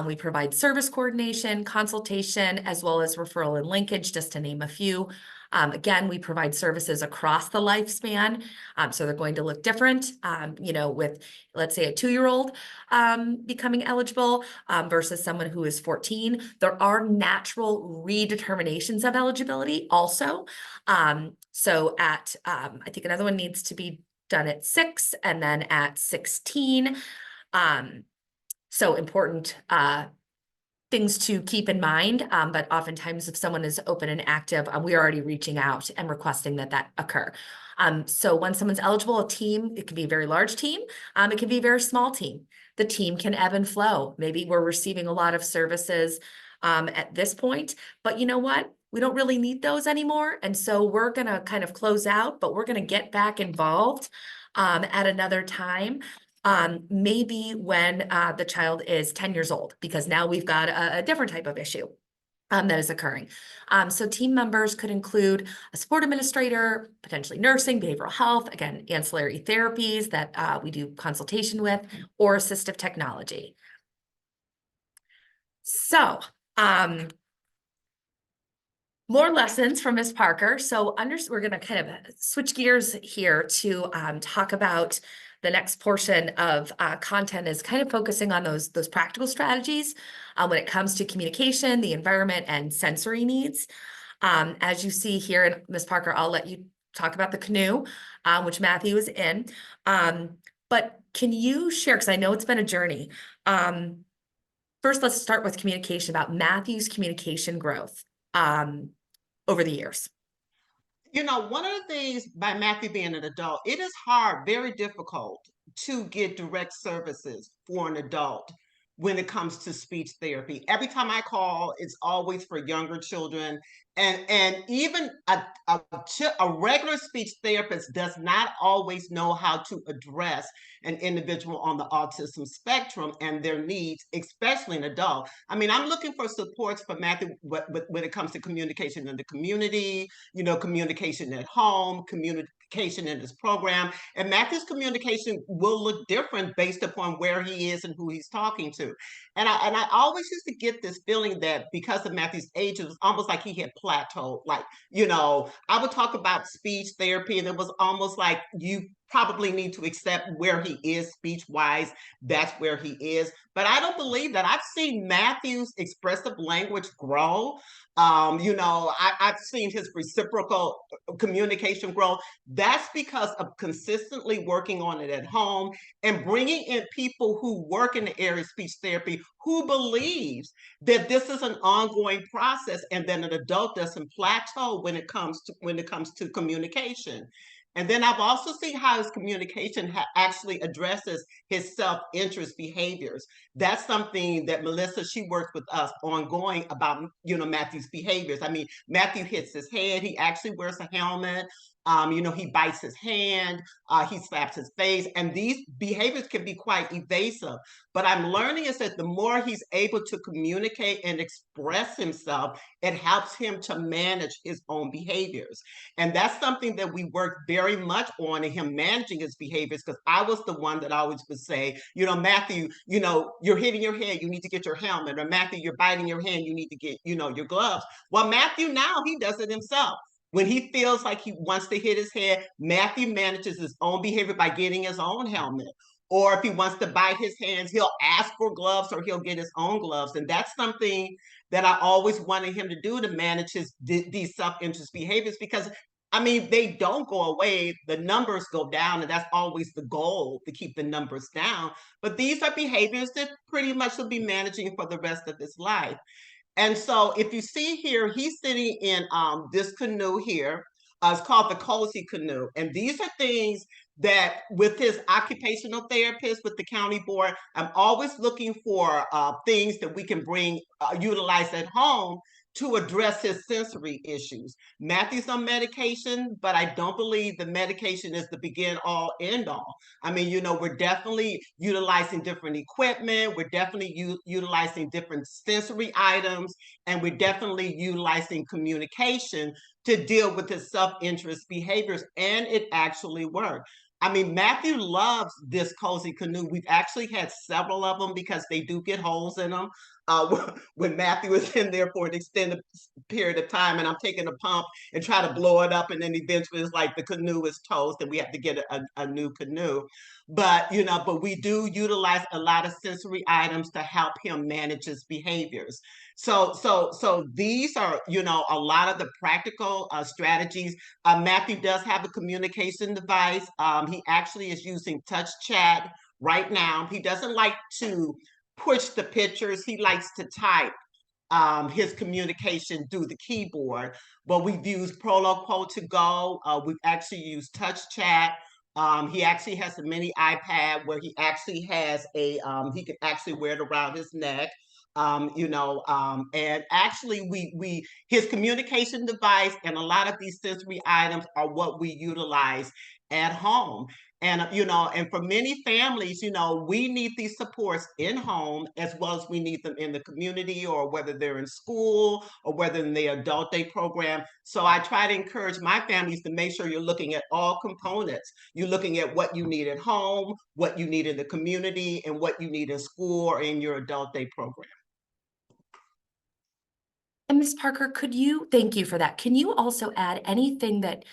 We provide service coordination, consultation, as well as referral and linkage, just to name a few. Again, we provide services across the lifespan. So they're going to look different, with, let's say, a 2-year-old becoming eligible versus someone who is 14. There are natural redeterminations of eligibility also. I think another one needs to be done at 6 and then at 16. So important things to keep in mind, but oftentimes if someone is open and active, we're already reaching out and requesting that occur. So when someone's eligible, a team, it can be a very large team, it can be a very small team. The team can ebb and flow. Maybe we're receiving a lot of services at this point, but you know what? We don't really need those anymore. And so we're gonna kind of close out, but we're gonna get back involved at another time. Maybe when the child is 10 years old, because now we've got a different type of issue that is occurring. So team members could include a support administrator, potentially nursing, behavioral health, again, ancillary therapies that we do consultation with, or assistive technology. So, more lessons from Ms. Parker. So we're going to kind of switch gears here to talk about the next portion of content is kind of focusing on those practical strategies when it comes to communication, the environment, and sensory needs. As you see here, and Ms. Parker, I'll let you talk about the canoe, which Matthew is in. But can you share, because I know it's been a journey. First, let's start with communication, about Matthew's communication growth over the years. You know, one of the things by Matthew being an adult, it is hard, very difficult to get direct services for an adult when it comes to speech therapy. Every time I call, it's always for younger children. And even a regular speech therapist does not always know how to address an individual on the autism spectrum and their needs, especially an adult. I mean, I'm looking for supports for Matthew when it comes to communication in the community, you know, communication at home, communication in his program. And Matthew's communication will look different based upon where he is and who he's talking to. And I always used to get this feeling that because of Matthew's age, it was almost like he had plateaued. Like, you know, I would talk about speech therapy, and it was almost like you probably need to accept where he is speech wise. That's where he is. But I don't believe that. I've seen Matthew's expressive language grow. You know, I've seen his reciprocal communication grow. That's because of consistently working on it at home and bringing in people who work in the area of speech therapy who believes that this is an ongoing process and that an adult doesn't plateau when it comes to communication. And then I've also seen how his communication actually addresses his self-interest behaviors. That's something that Melissa, she works with us ongoing about, you know, Matthew's behaviors. I mean, Matthew hits his head. He actually wears a helmet. You know, he bites his hand, he slaps his face, and these behaviors can be quite evasive. But I'm learning is that the more he's able to communicate and express himself, it helps him to manage his own behaviors. And that's something that we work very much on in him managing his behaviors, because I was the one that always would say, you know, Matthew, you know, you're hitting your head, you need to get your helmet, or Matthew, you're biting your hand, you need to get, you know, your gloves. Well, Matthew now, he does it himself. When he feels like he wants to hit his head, Matthew manages his own behavior by getting his own helmet. Or if he wants to bite his hands, he'll ask for gloves or he'll get his own gloves. And that's something that I always wanted him to do to manage these self-interest behaviors, because I mean, they don't go away. The numbers go down, and that's always the goal, to keep the numbers down. But these are behaviors that pretty much he'll be managing for the rest of his life. And so if you see here, he's sitting in this canoe here. It's called the cozy canoe. And these are things that with his occupational therapist, with the county board, I'm always looking for things that we can utilize at home to address his sensory issues. Matthew's on medication, but I don't believe the medication is the begin all end all. I mean, you know, we're definitely utilizing different equipment. We're definitely utilizing different sensory items, and we're definitely utilizing communication to deal with his self-interest behaviors, and it actually worked. I mean, Matthew loves this cozy canoe. We've actually had several of them because they do get holes in them. when Matthew is in there for an extended period of time, and I'm taking a pump and try to blow it up, and then eventually it's like the canoe is toast and we have to get a new canoe. But but we do utilize a lot of sensory items to help him manage his behaviors. So these are a lot of the practical strategies. Matthew does have a communication device. He actually is using touch chat right now. He doesn't like to push the pictures. He likes to type his communication through the keyboard. But we've used Proloquo to go. We've actually used touch chat. He actually has a mini iPad where he actually has he can actually wear it around his neck. And actually we his communication device and a lot of these sensory items are what we utilize at home. And and for many families, we need these supports in home as well as we need them in the community, or whether they're in school or whether in the adult day program. So I try to encourage my families to make sure you're looking at all components. You're looking at what you need at home, what you need in the community, and what you need in school or in your adult day program. And Ms. Parker, thank you for that. Can you also add anything that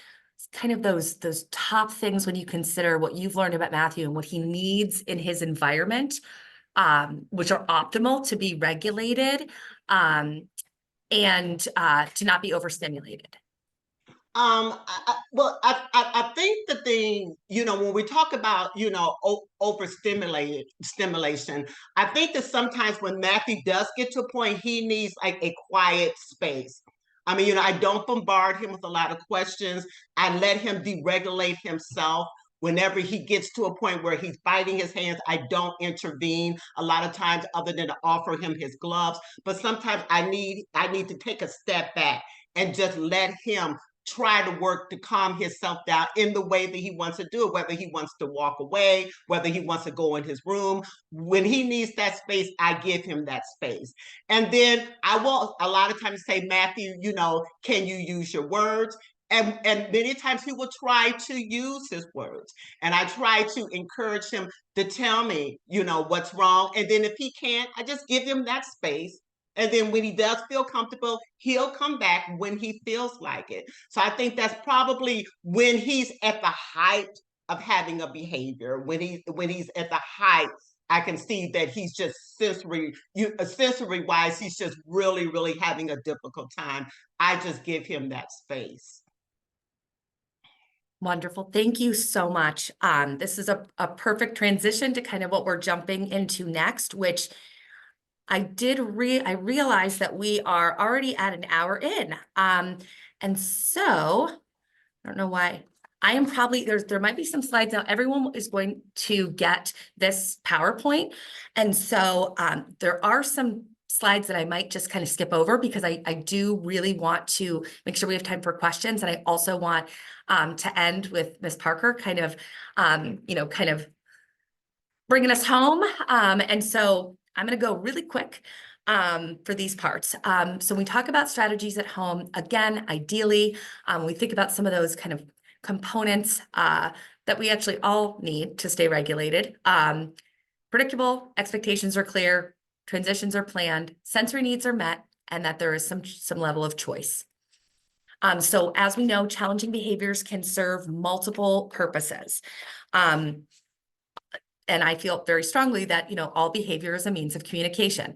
kind of those top things when you consider what you've learned about Matthew and what he needs in his environment, which are optimal to be regulated, and to not be overstimulated? I think the thing, when we talk about, stimulation, I think that sometimes when Matthew does get to a point, he needs like a quiet space. I mean, I don't bombard him with a lot of questions. I let him deregulate himself. Whenever he gets to a point where he's biting his hands, I don't intervene a lot of times other than to offer him his gloves. But sometimes I need to take a step back and just let him try to work to calm himself down in the way that he wants to do it, whether he wants to walk away, whether he wants to go in his room. When he needs that space, I give him that space. And then I will a lot of times say, Matthew, can you use your words? And many times he will try to use his words. And I try to encourage him to tell me, what's wrong. And then if he can't, I just give him that space. And then when he does feel comfortable, he'll come back when he feels like it. So I think that's probably when he's at the height of having a behavior, when he's at the height, I can see that he's just sensory wise, he's just really, really having a difficult time. I just give him that space. Wonderful. Thank you so much. This is a perfect transition to kind of what we're jumping into next, which I realized that we are already at an hour in. And so I don't know why. I am probably, there might be some slides now. Everyone is going to get this PowerPoint. And so there are some slides that I might just kind of skip over because I do really want to make sure we have time for questions. And I also want to end with Ms. Parker kind of bringing us home. And so I'm going to go really quick for these parts. So we talk about strategies at home. Again, ideally, we think about some of those kind of components that we actually all need to stay regulated. Predictable, expectations are clear, transitions are planned, sensory needs are met, and that there is some level of choice. So as we know, challenging behaviors can serve multiple purposes. And I feel very strongly that, all behavior is a means of communication.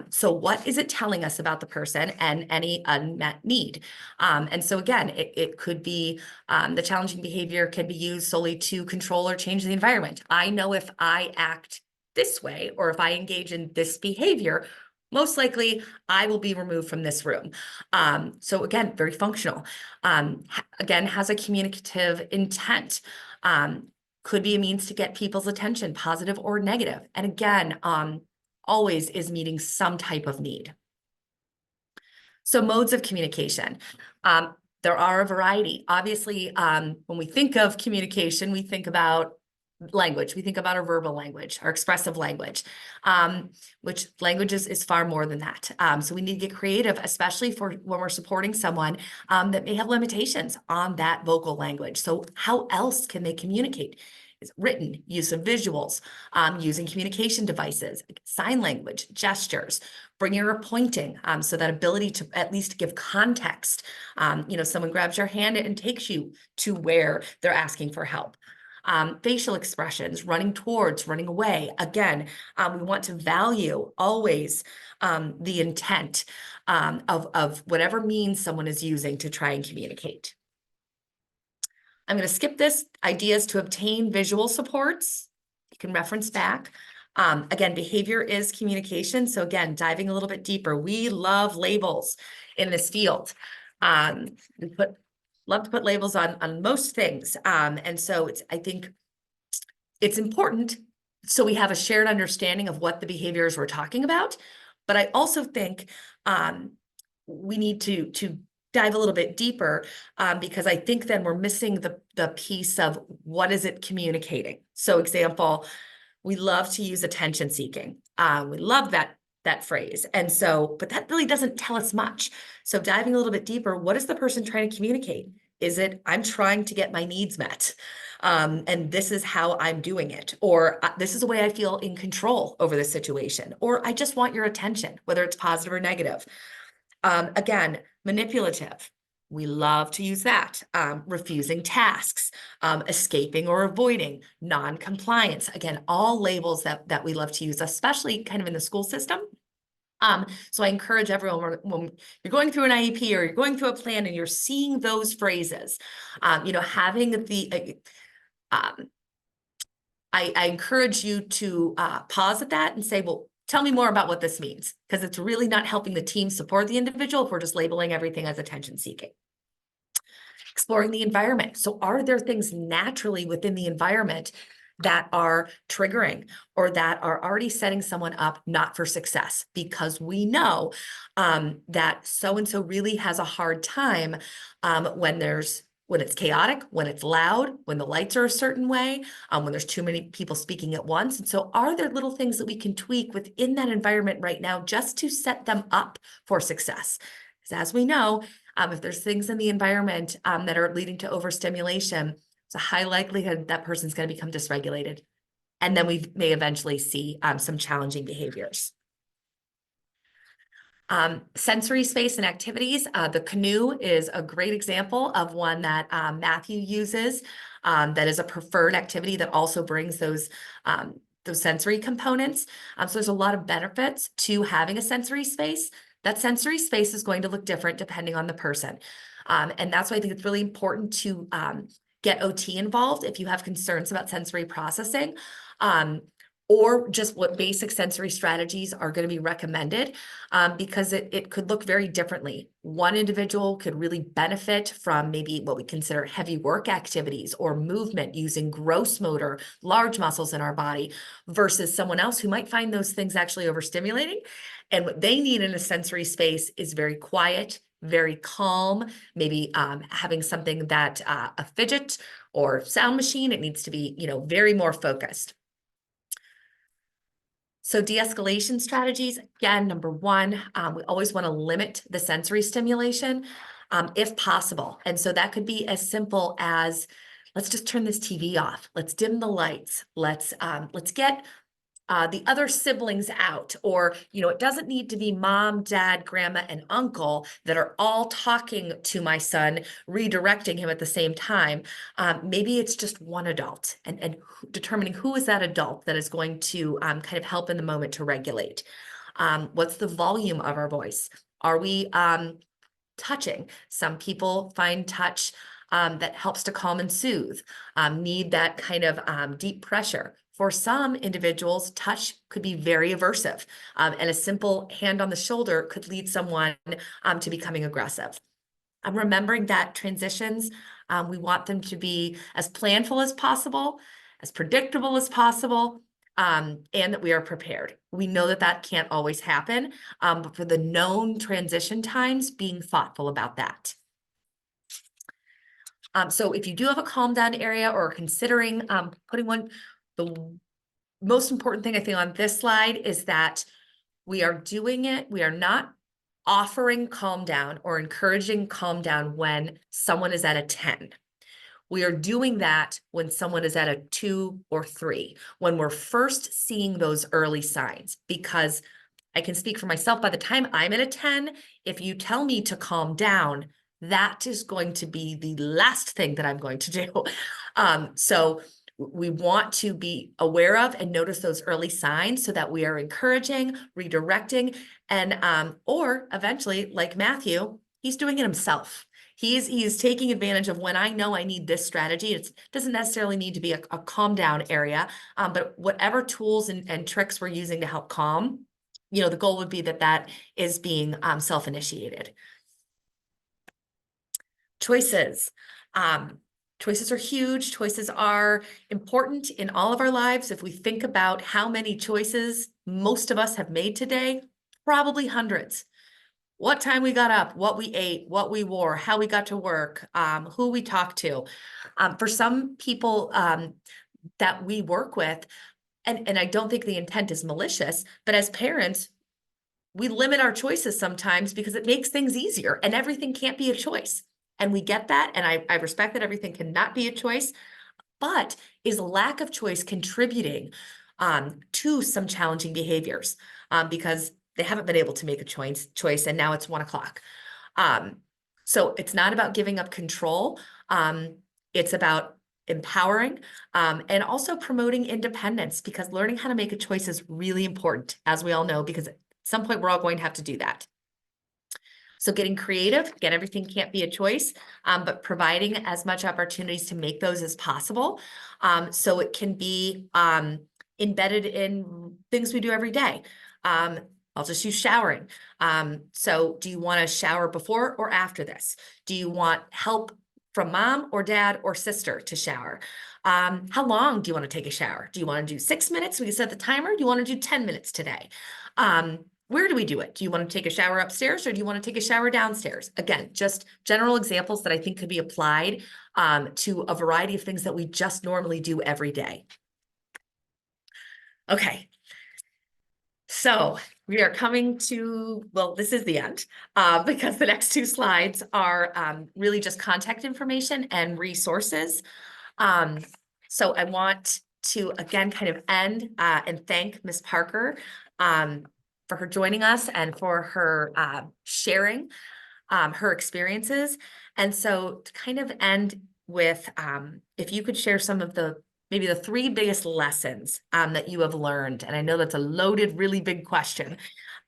So what is it telling us about the person and any unmet need? And so again, it could be the challenging behavior can be used solely to control or change the environment. I know if I act this way, or if I engage in this behavior, most likely I will be removed from this room. So again, very functional. Again, has a communicative intent. Could be a means to get people's attention, positive or negative. And again, always is meeting some type of need. So modes of communication. There are a variety. Obviously, when we think of communication, we think about language. We think about our verbal language, our expressive language, which language is far more than that. So we need to get creative, especially for when we're supporting someone that may have limitations on that vocal language. So how else can they communicate? written, use of visuals, using communication devices, sign language, gestures, bringing or pointing, so that ability to at least give context. Someone grabs your hand and takes you to where they're asking for help. Facial expressions, running towards, running away. Again, we want to value always the intent of whatever means someone is using to try and communicate. I'm going to skip this. Ideas to obtain visual supports. You can reference back. Again, behavior is communication. So again, diving a little bit deeper. We love labels in this field. We love to put labels on most things. And so I think it's important so we have a shared understanding of what the behaviors we're talking about. But I also think we need to dive a little bit deeper because I think then we're missing the piece of what is it communicating. So example, we love to use attention seeking. We love that phrase. And so, but that really doesn't tell us much. So diving a little bit deeper, what is the person trying to communicate? Is it, I'm trying to get my needs met, and this is how I'm doing it, or this is the way I feel in control over the situation, or I just want your attention, whether it's positive or negative. Again, manipulative. We love to use that. Refusing tasks, escaping or avoiding, non-compliance. Again, all labels that we love to use, especially kind of in the school system. So I encourage everyone when you're going through an IEP or you're going through a plan and you're seeing those phrases, having the, I encourage you to pause at that and say, well, tell me more about what this means, because it's really not helping the team support the individual if we're just labeling everything as attention seeking. Exploring the environment. So are there things naturally within the environment that are triggering or that are already setting someone up not for success? Because we know that so-and-so really has a hard time when it's chaotic, when it's loud, when the lights are a certain way, when there's too many people speaking at once. And so are there little things that we can tweak within that environment right now just to set them up for success? Because as we know, if there's things in the environment that are leading to overstimulation, it's a high likelihood that person's going to become dysregulated. And then we may eventually see some challenging behaviors. Sensory space and activities. The canoe is a great example of one that Matthew uses that is a preferred activity that also brings those sensory components. So there's a lot of benefits to having a sensory space. That sensory space is going to look different depending on the person. And that's why I think it's really important to get OT involved if you have concerns about sensory processing. Or just what basic sensory strategies are going to be recommended, because it could look very differently. One individual could really benefit from maybe what we consider heavy work activities or movement using gross motor, large muscles in our body, versus someone else who might find those things actually overstimulating. And what they need in a sensory space is very quiet, very calm, maybe having something that a fidget or sound machine, it needs to be, very more focused. So de-escalation strategies, again, number one, we always want to limit the sensory stimulation if possible. And so that could be as simple as, let's just turn this TV off. Let's dim the lights. Let's get the other siblings out, or, it doesn't need to be mom, dad, grandma, and uncle that are all talking to my son, redirecting him at the same time. Maybe it's just one adult and determining who is that adult that is going to kind of help in the moment to regulate. What's the volume of our voice? Are we touching? Some people find touch that helps to calm and soothe, need that kind of deep pressure. For some individuals, touch could be very aversive, and a simple hand on the shoulder could lead someone to becoming aggressive. I'm remembering that transitions, we want them to be as planful as possible, as predictable as possible, and that we are prepared. We know that can't always happen, but for the known transition times, being thoughtful about that. So if you do have a calm down area or considering putting one, the most important thing I think on this slide is that we are doing it. We are not offering calm down or encouraging calm down when someone is at a 10. We are doing that when someone is at a 2 or 3, when we're first seeing those early signs, because I can speak for myself. By the time I'm at a 10, if you tell me to calm down, that is going to be the last thing that I'm going to do. So we want to be aware of and notice those early signs so that we are encouraging, redirecting, and or eventually, like Matthew, he's doing it himself. He's taking advantage of when I know I need this strategy. It doesn't necessarily need to be a calm down area, but whatever tools and tricks we're using to help calm, the goal would be that is being self-initiated. Choices. Choices are huge. Choices are important in all of our lives. If we think about how many choices most of us have made today, probably hundreds. What time we got up, what we ate, what we wore, how we got to work, who we talked to. For some people that we work with, and I don't think the intent is malicious, but as parents, we limit our choices sometimes because it makes things easier, and everything can't be a choice. And we get that, and I respect that everything cannot be a choice, but is lack of choice contributing to some challenging behaviors because they haven't been able to make a choice, and now it's 1 o'clock. So it's not about giving up control. It's about empowering and also promoting independence, because learning how to make a choice is really important, as we all know, because at some point we're all going to have to do that. So getting creative, again, everything can't be a choice, but providing as much opportunities to make those as possible. So it can be embedded in things we do every day. I'll just use showering. So do you want to shower before or after this? Do you want help from mom or dad or sister to shower? How long do you want to take a shower? Do you want to do 6 minutes? We can set the timer. Do you want to do 10 minutes today? Where do we do it? Do you want to take a shower upstairs or do you want to take a shower downstairs? Again, just general examples that I think could be applied to a variety of things that we just normally do every day. Okay. So we are coming to, well, this is the end because the next 2 slides are really just contact information and resources. So I want to, again, kind of end and thank Ms. Parker for her joining us and for her sharing her experiences. And so to kind of end with, if you could share some of maybe the 3 biggest lessons that you have learned. And I know that's a loaded, really big question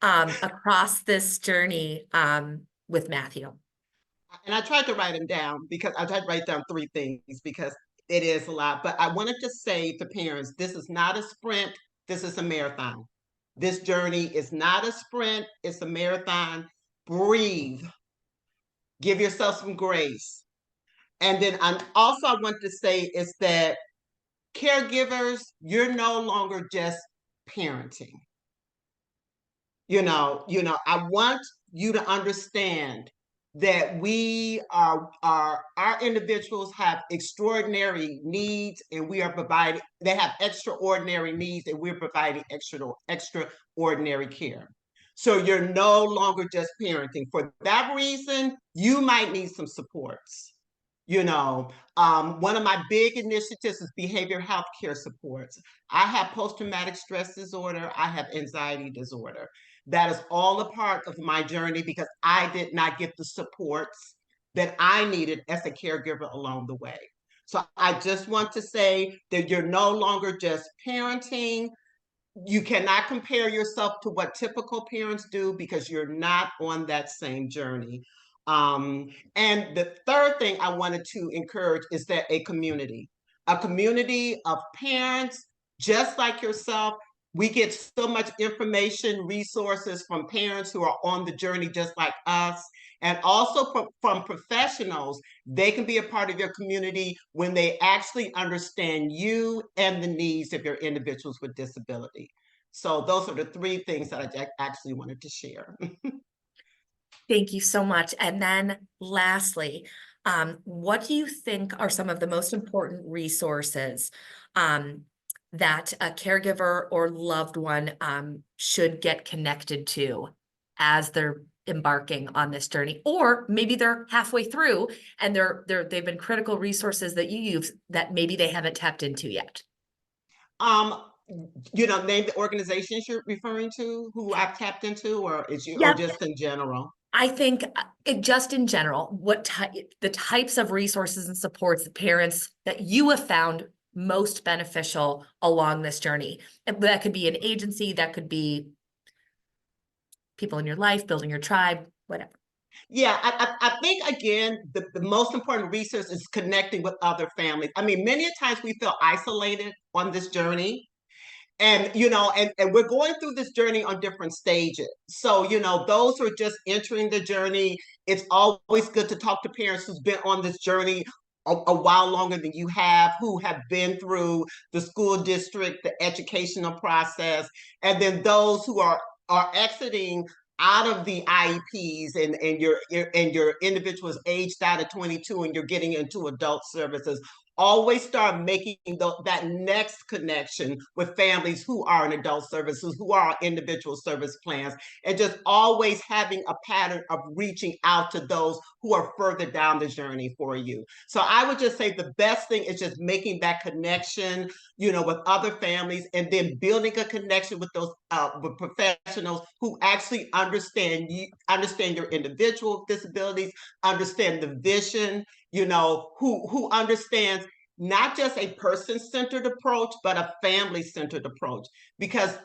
across this journey with Matthew. And I tried to write them down because I tried to write down 3 things because it is a lot. But I wanted to say to parents, this is not a sprint, this is a marathon. This journey is not a sprint, it's a marathon. Breathe. Give yourself some grace. And then I want to say is that caregivers, you're no longer just parenting. I want you to understand that our individuals have extraordinary needs and they have extraordinary needs and we're providing extraordinary care. So you're no longer just parenting. For that reason, you might need some supports. One of my big initiatives is behavioral health care supports. I have post-traumatic stress disorder. I have anxiety disorder. That is all a part of my journey because I did not get the supports that I needed as a caregiver along the way. So I just want to say that you're no longer just parenting. You cannot compare yourself to what typical parents do because you're not on that same journey. And the third thing I wanted to encourage is that a community of parents, just like yourself. We get so much information, resources from parents who are on the journey just like us, and also from professionals. They can be a part of your community when they actually understand you and the needs of your individuals with disability. So those are the 3 things that I actually wanted to share. Thank you so much. And then lastly, what do you think are some of the most important resources that a caregiver or loved one should get connected to as they're embarking on this journey, or maybe they're halfway through and they've been critical resources that you use that maybe they haven't tapped into yet? Um, name the organizations you're referring to who I've tapped into, or is you, or Yep. just in general? I think just in general, the types of resources and supports that parents that you have found most beneficial along this journey. And that could be an agency, that could be people in your life, building your tribe, whatever. Yeah, I think again, the most important resource is connecting with other families. I mean, many a times we feel isolated on this journey. And and we're going through this journey on different stages. So, those who are just entering the journey, it's always good to talk to parents who's been on this journey a while longer than you have, who have been through the school district, the educational process, and then those who are exiting out of the IEPs, and your individual is aged out of 22 and you're getting into adult services. Always start making that next connection with families who are in adult services, who are on individual service plans, and just always having a pattern of reaching out to those who are further down the journey for you. So I would just say the best thing is just making that connection, with other families, and then building a connection with those with professionals who actually understand understand your individual disabilities, understand the vision, who understands not just a person-centered approach, but a family-centered approach. Because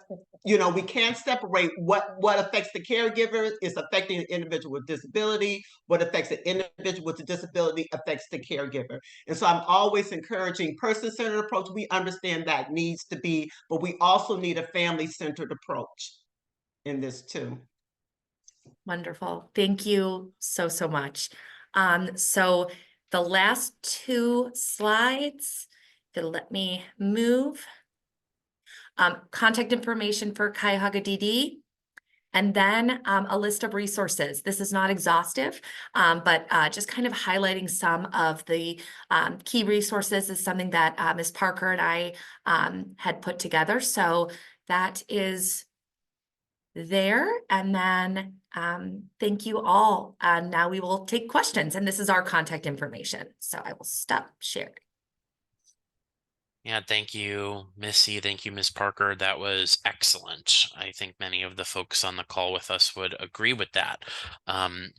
we can't separate what affects the caregiver is affecting the individual with disability. What affects the individual with the disability affects the caregiver. And so I'm always encouraging person-centered approach. We understand that needs to be, but we also need a family-centered approach in this too. Wonderful. Thank you so, so much. So the last two slides, if you'll let me move. Contact information for Cuyahoga DD, and then a list of resources. This is not exhaustive, but just kind of highlighting some of the key resources is something that Ms. Parker and I had put together. So that is there. And then thank you all. And now we will take questions, and this is our contact information. So I will stop sharing. Yeah, thank you, Missy. Thank you, Ms. Parker. That was excellent. I think many of the folks on the call with us would agree with that.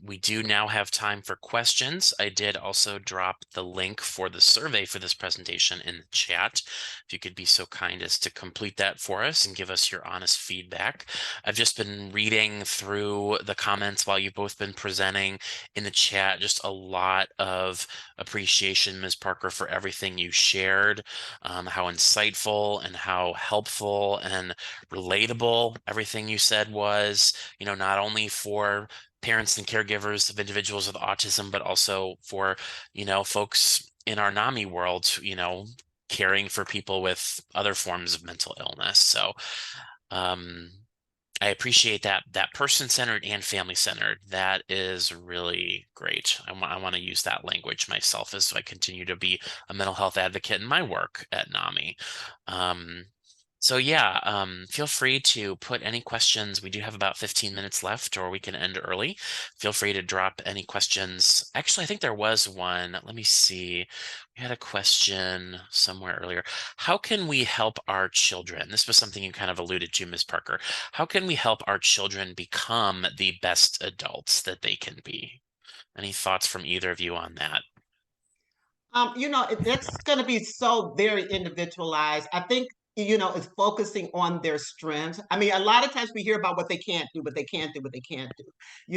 We do now have time for questions. I did also drop the link for the survey for this presentation in the chat. If you could be so kind as to complete that for us and give us your honest feedback. I've just been reading through the comments while you've both been presenting in the chat. Just a lot of appreciation, Ms. Parker, for everything you shared. How insightful and how helpful and relatable everything you said was, not only for parents and caregivers of individuals with autism, but also for, folks in our NAMI world, caring for people with other forms of mental illness. So, I appreciate that person-centered and family-centered. That is really great. I want to use that language myself as I continue to be a mental health advocate in my work at NAMI. So yeah, feel free to put any questions. We do have about 15 minutes left, or we can end early. Feel free to drop any questions. Actually, I think there was one. Let me see. We had a question somewhere earlier. How can we help our children? This was something you kind of alluded to, Ms. Parker. How can we help our children become the best adults that they can be? Any thoughts from either of you on that? It's going to be so very individualized. I think, it's focusing on their strengths. I mean, a lot of times we hear about what they can't do, what they can't do, what they can't do.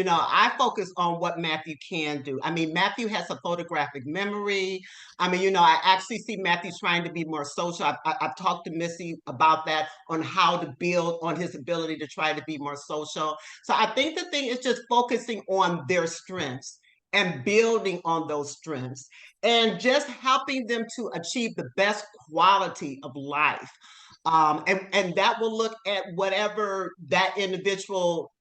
I focus on what Matthew can do. I mean, Matthew has a photographic memory. I mean, I actually see Matthew trying to be more social. I've talked to Missy about that, on how to build on his ability to try to be more social. So I think the thing is just focusing on their strengths and building on those strengths, and just helping them to achieve the best quality of life. And that will look at whatever that individual,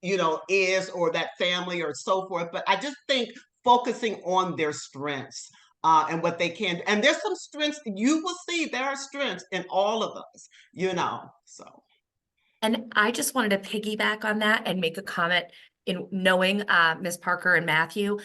is, or that family, or so forth. But I just think focusing on their strengths, and what they can do. And there's some strengths, you will see there are strengths in all of us, so. And I just wanted to piggyback on that and make a comment. in knowing Ms. Parker and Matthew,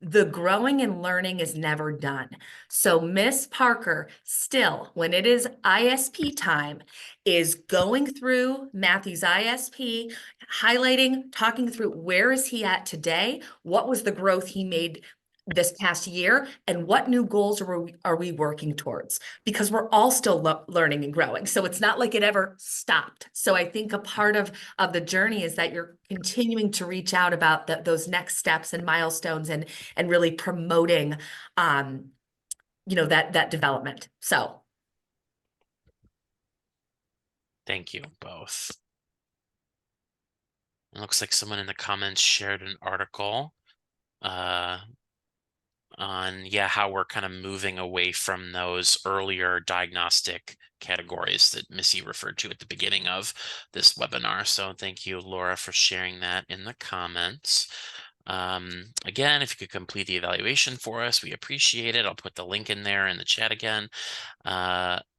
the growing and learning is never done. So Miss Parker still, when it is ISP time, is going through Matthew's ISP, highlighting, talking through where is he at today? What was the growth he made this past year? And what new goals are we working towards? Because we're all still learning and growing. So it's not like it ever stopped. So I think a part of the journey is that you're continuing to reach out about those next steps and milestones and really promoting, that development. So. Thank you both. It looks like someone in the comments shared an article on how we're kind of moving away from those earlier diagnostic categories that Missy referred to at the beginning of this webinar. So thank you, Laura, for sharing that in the comments. Again, if you could complete the evaluation for us, we appreciate it. I'll put the link in there in the chat again.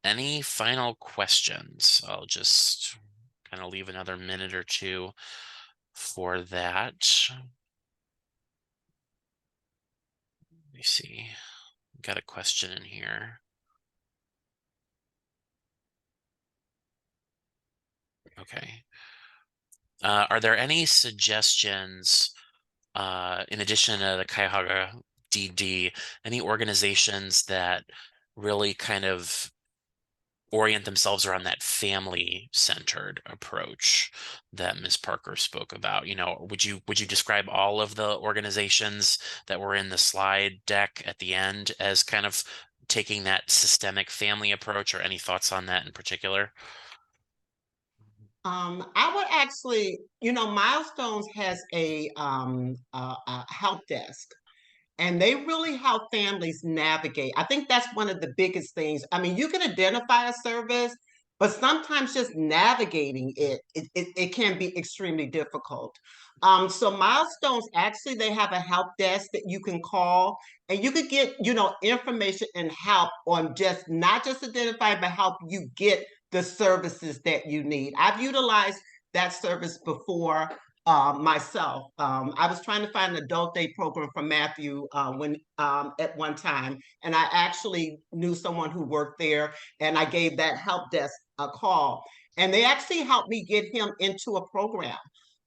Any final questions? I'll just kind of leave another minute or two for that. Let me see. Got a question in here. Okay. Are there any suggestions, in addition to the Cuyahoga DD, any organizations that really kind of orient themselves around that family-centered approach that Ms. Parker spoke about? Would you describe all of the organizations that were in the slide deck at the end as kind of taking that systemic family approach, or any thoughts on that in particular? I would actually, Milestones has a help desk, and they really help families navigate. I think that's one of the biggest things. I mean, you can identify a service, but sometimes just navigating it can be extremely difficult. So Milestones, actually, they have a help desk that you can call, and you could get, information and help on just not just identify, but help you get the services that you need. I've utilized that service before myself. I was trying to find an adult day program for Matthew when at one time, and I actually knew someone who worked there, and I gave that help desk a call, and they actually helped me get him into a program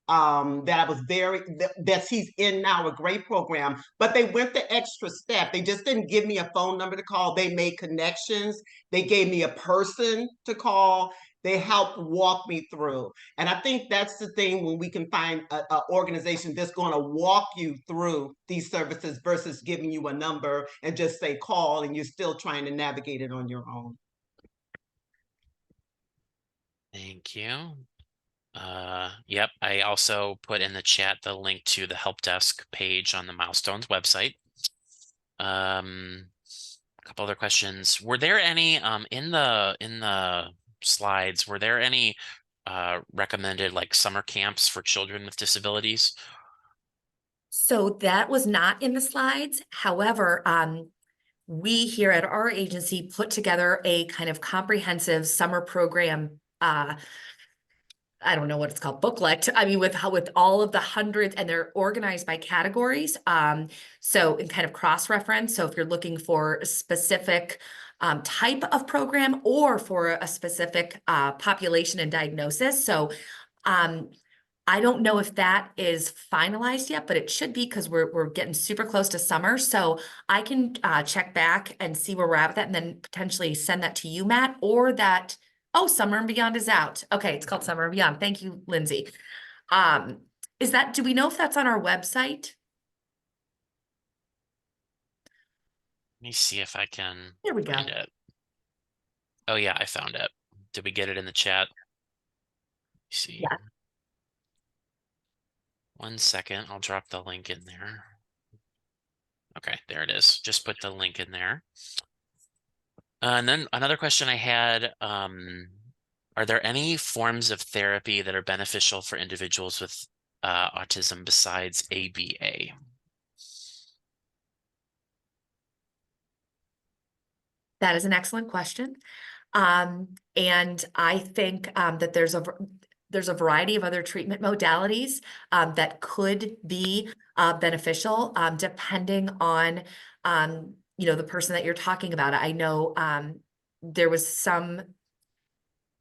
that I was that he's in now, a great program. But they went the extra step. They just didn't give me a phone number to call. They made connections. They gave me a person to call. They helped walk me through. And I think that's the thing, when we can find an organization that's going to walk you through these services versus giving you a number and just say call, and you're still trying to navigate it on your own. Thank you. Yep, I also put in the chat the link to the help desk page on the Milestones website. A couple other questions. Were there any in the slides, were there any recommended like summer camps for children with disabilities? So that was not in the slides. However, we here at our agency put together a kind of comprehensive summer program. I don't know what it's called, booklet. I mean, with all of the hundreds, and they're organized by categories. So in kind of cross-reference. So if you're looking for a specific type of program, or for a specific population and diagnosis. So I don't know if that is finalized yet, but it should be, because we're getting super close to summer. So I can check back and see where we're at with that, and then potentially send that to you, Matt, or that. Oh, Summer and Beyond is out. Okay, it's called Summer and Beyond. Thank you, Lindsay. Do we know if that's on our website? Let me see if I can There we go. find it. Oh yeah, I found it. Did we get it in the chat? Let's see. Yeah. 1 second, I'll drop the link in there. Okay, there it is. Just put the link in there. And then another question I had, are there any forms of therapy that are beneficial for individuals with autism besides ABA? That is an excellent question. And I think that there's there's a variety of other treatment modalities that could be beneficial depending on the person that you're talking about. I know there was some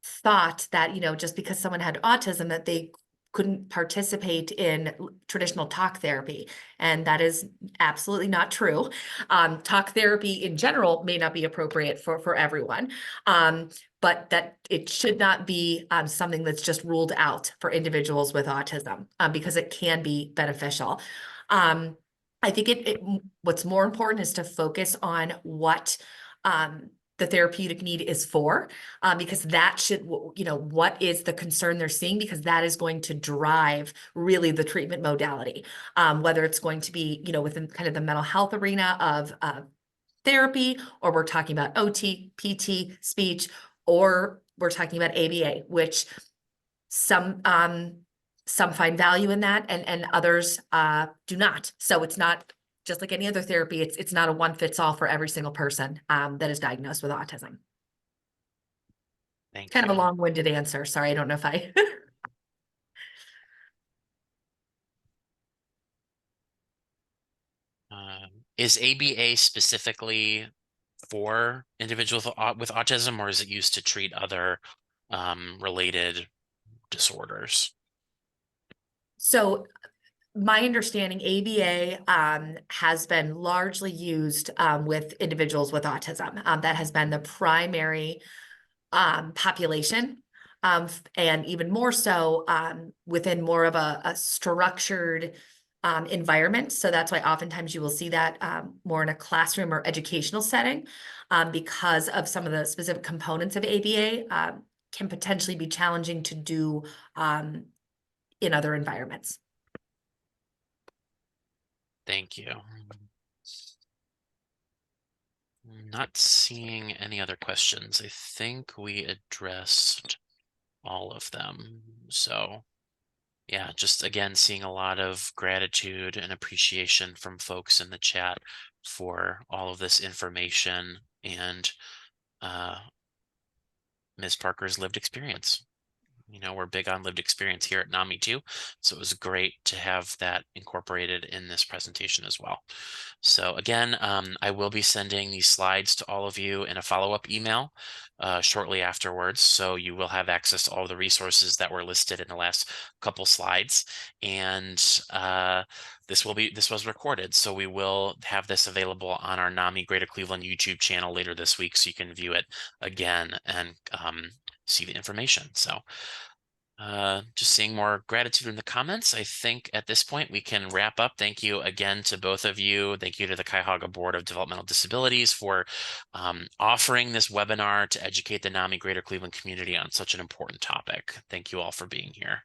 thought that just because someone had autism that they couldn't participate in traditional talk therapy, and that is absolutely not true. Talk therapy in general may not be appropriate for everyone, but that it should not be something that's just ruled out for individuals with autism because it can be beneficial. I think what's more important is to focus on what the therapeutic need is for, because that should, what is the concern they're seeing, because that is going to drive really the treatment modality, whether it's going to be, within kind of the mental health arena of therapy, or we're talking about OT, PT, speech, or we're talking about ABA, which some find value in that and others do not. So it's not just like any other therapy. It's not a one fits all for every single person that is diagnosed with autism. Thank Kind you. of a long-winded answer. Sorry, I don't know if I. Is ABA specifically for individuals with autism, or is it used to treat other related disorders? So my understanding, ABA has been largely used with individuals with autism. That has been the primary population, and even more so within more of a structured environment. So that's why oftentimes you will see that more in a classroom or educational setting, because of some of the specific components of ABA can potentially be challenging to do in other environments. Thank you. Not seeing any other questions. I think we addressed all of them. So yeah, just again, seeing a lot of gratitude and appreciation from folks in the chat for all of this information and Ms. Parker's lived experience. We're big on lived experience here at NAMI too. So it was great to have that incorporated in this presentation as well. So again, I will be sending these slides to all of you in a follow-up email shortly afterwards. So you will have access to all the resources that were listed in the last couple slides. And this was recorded. So we will have this available on our NAMI Greater Cleveland YouTube channel later this week. So you can view it again and see the information. So just seeing more gratitude in the comments. I think at this point we can wrap up. Thank you again to both of you. Thank you to the Cuyahoga Board of Developmental Disabilities for offering this webinar to educate the NAMI Greater Cleveland community on such an important topic. Thank you all for being here.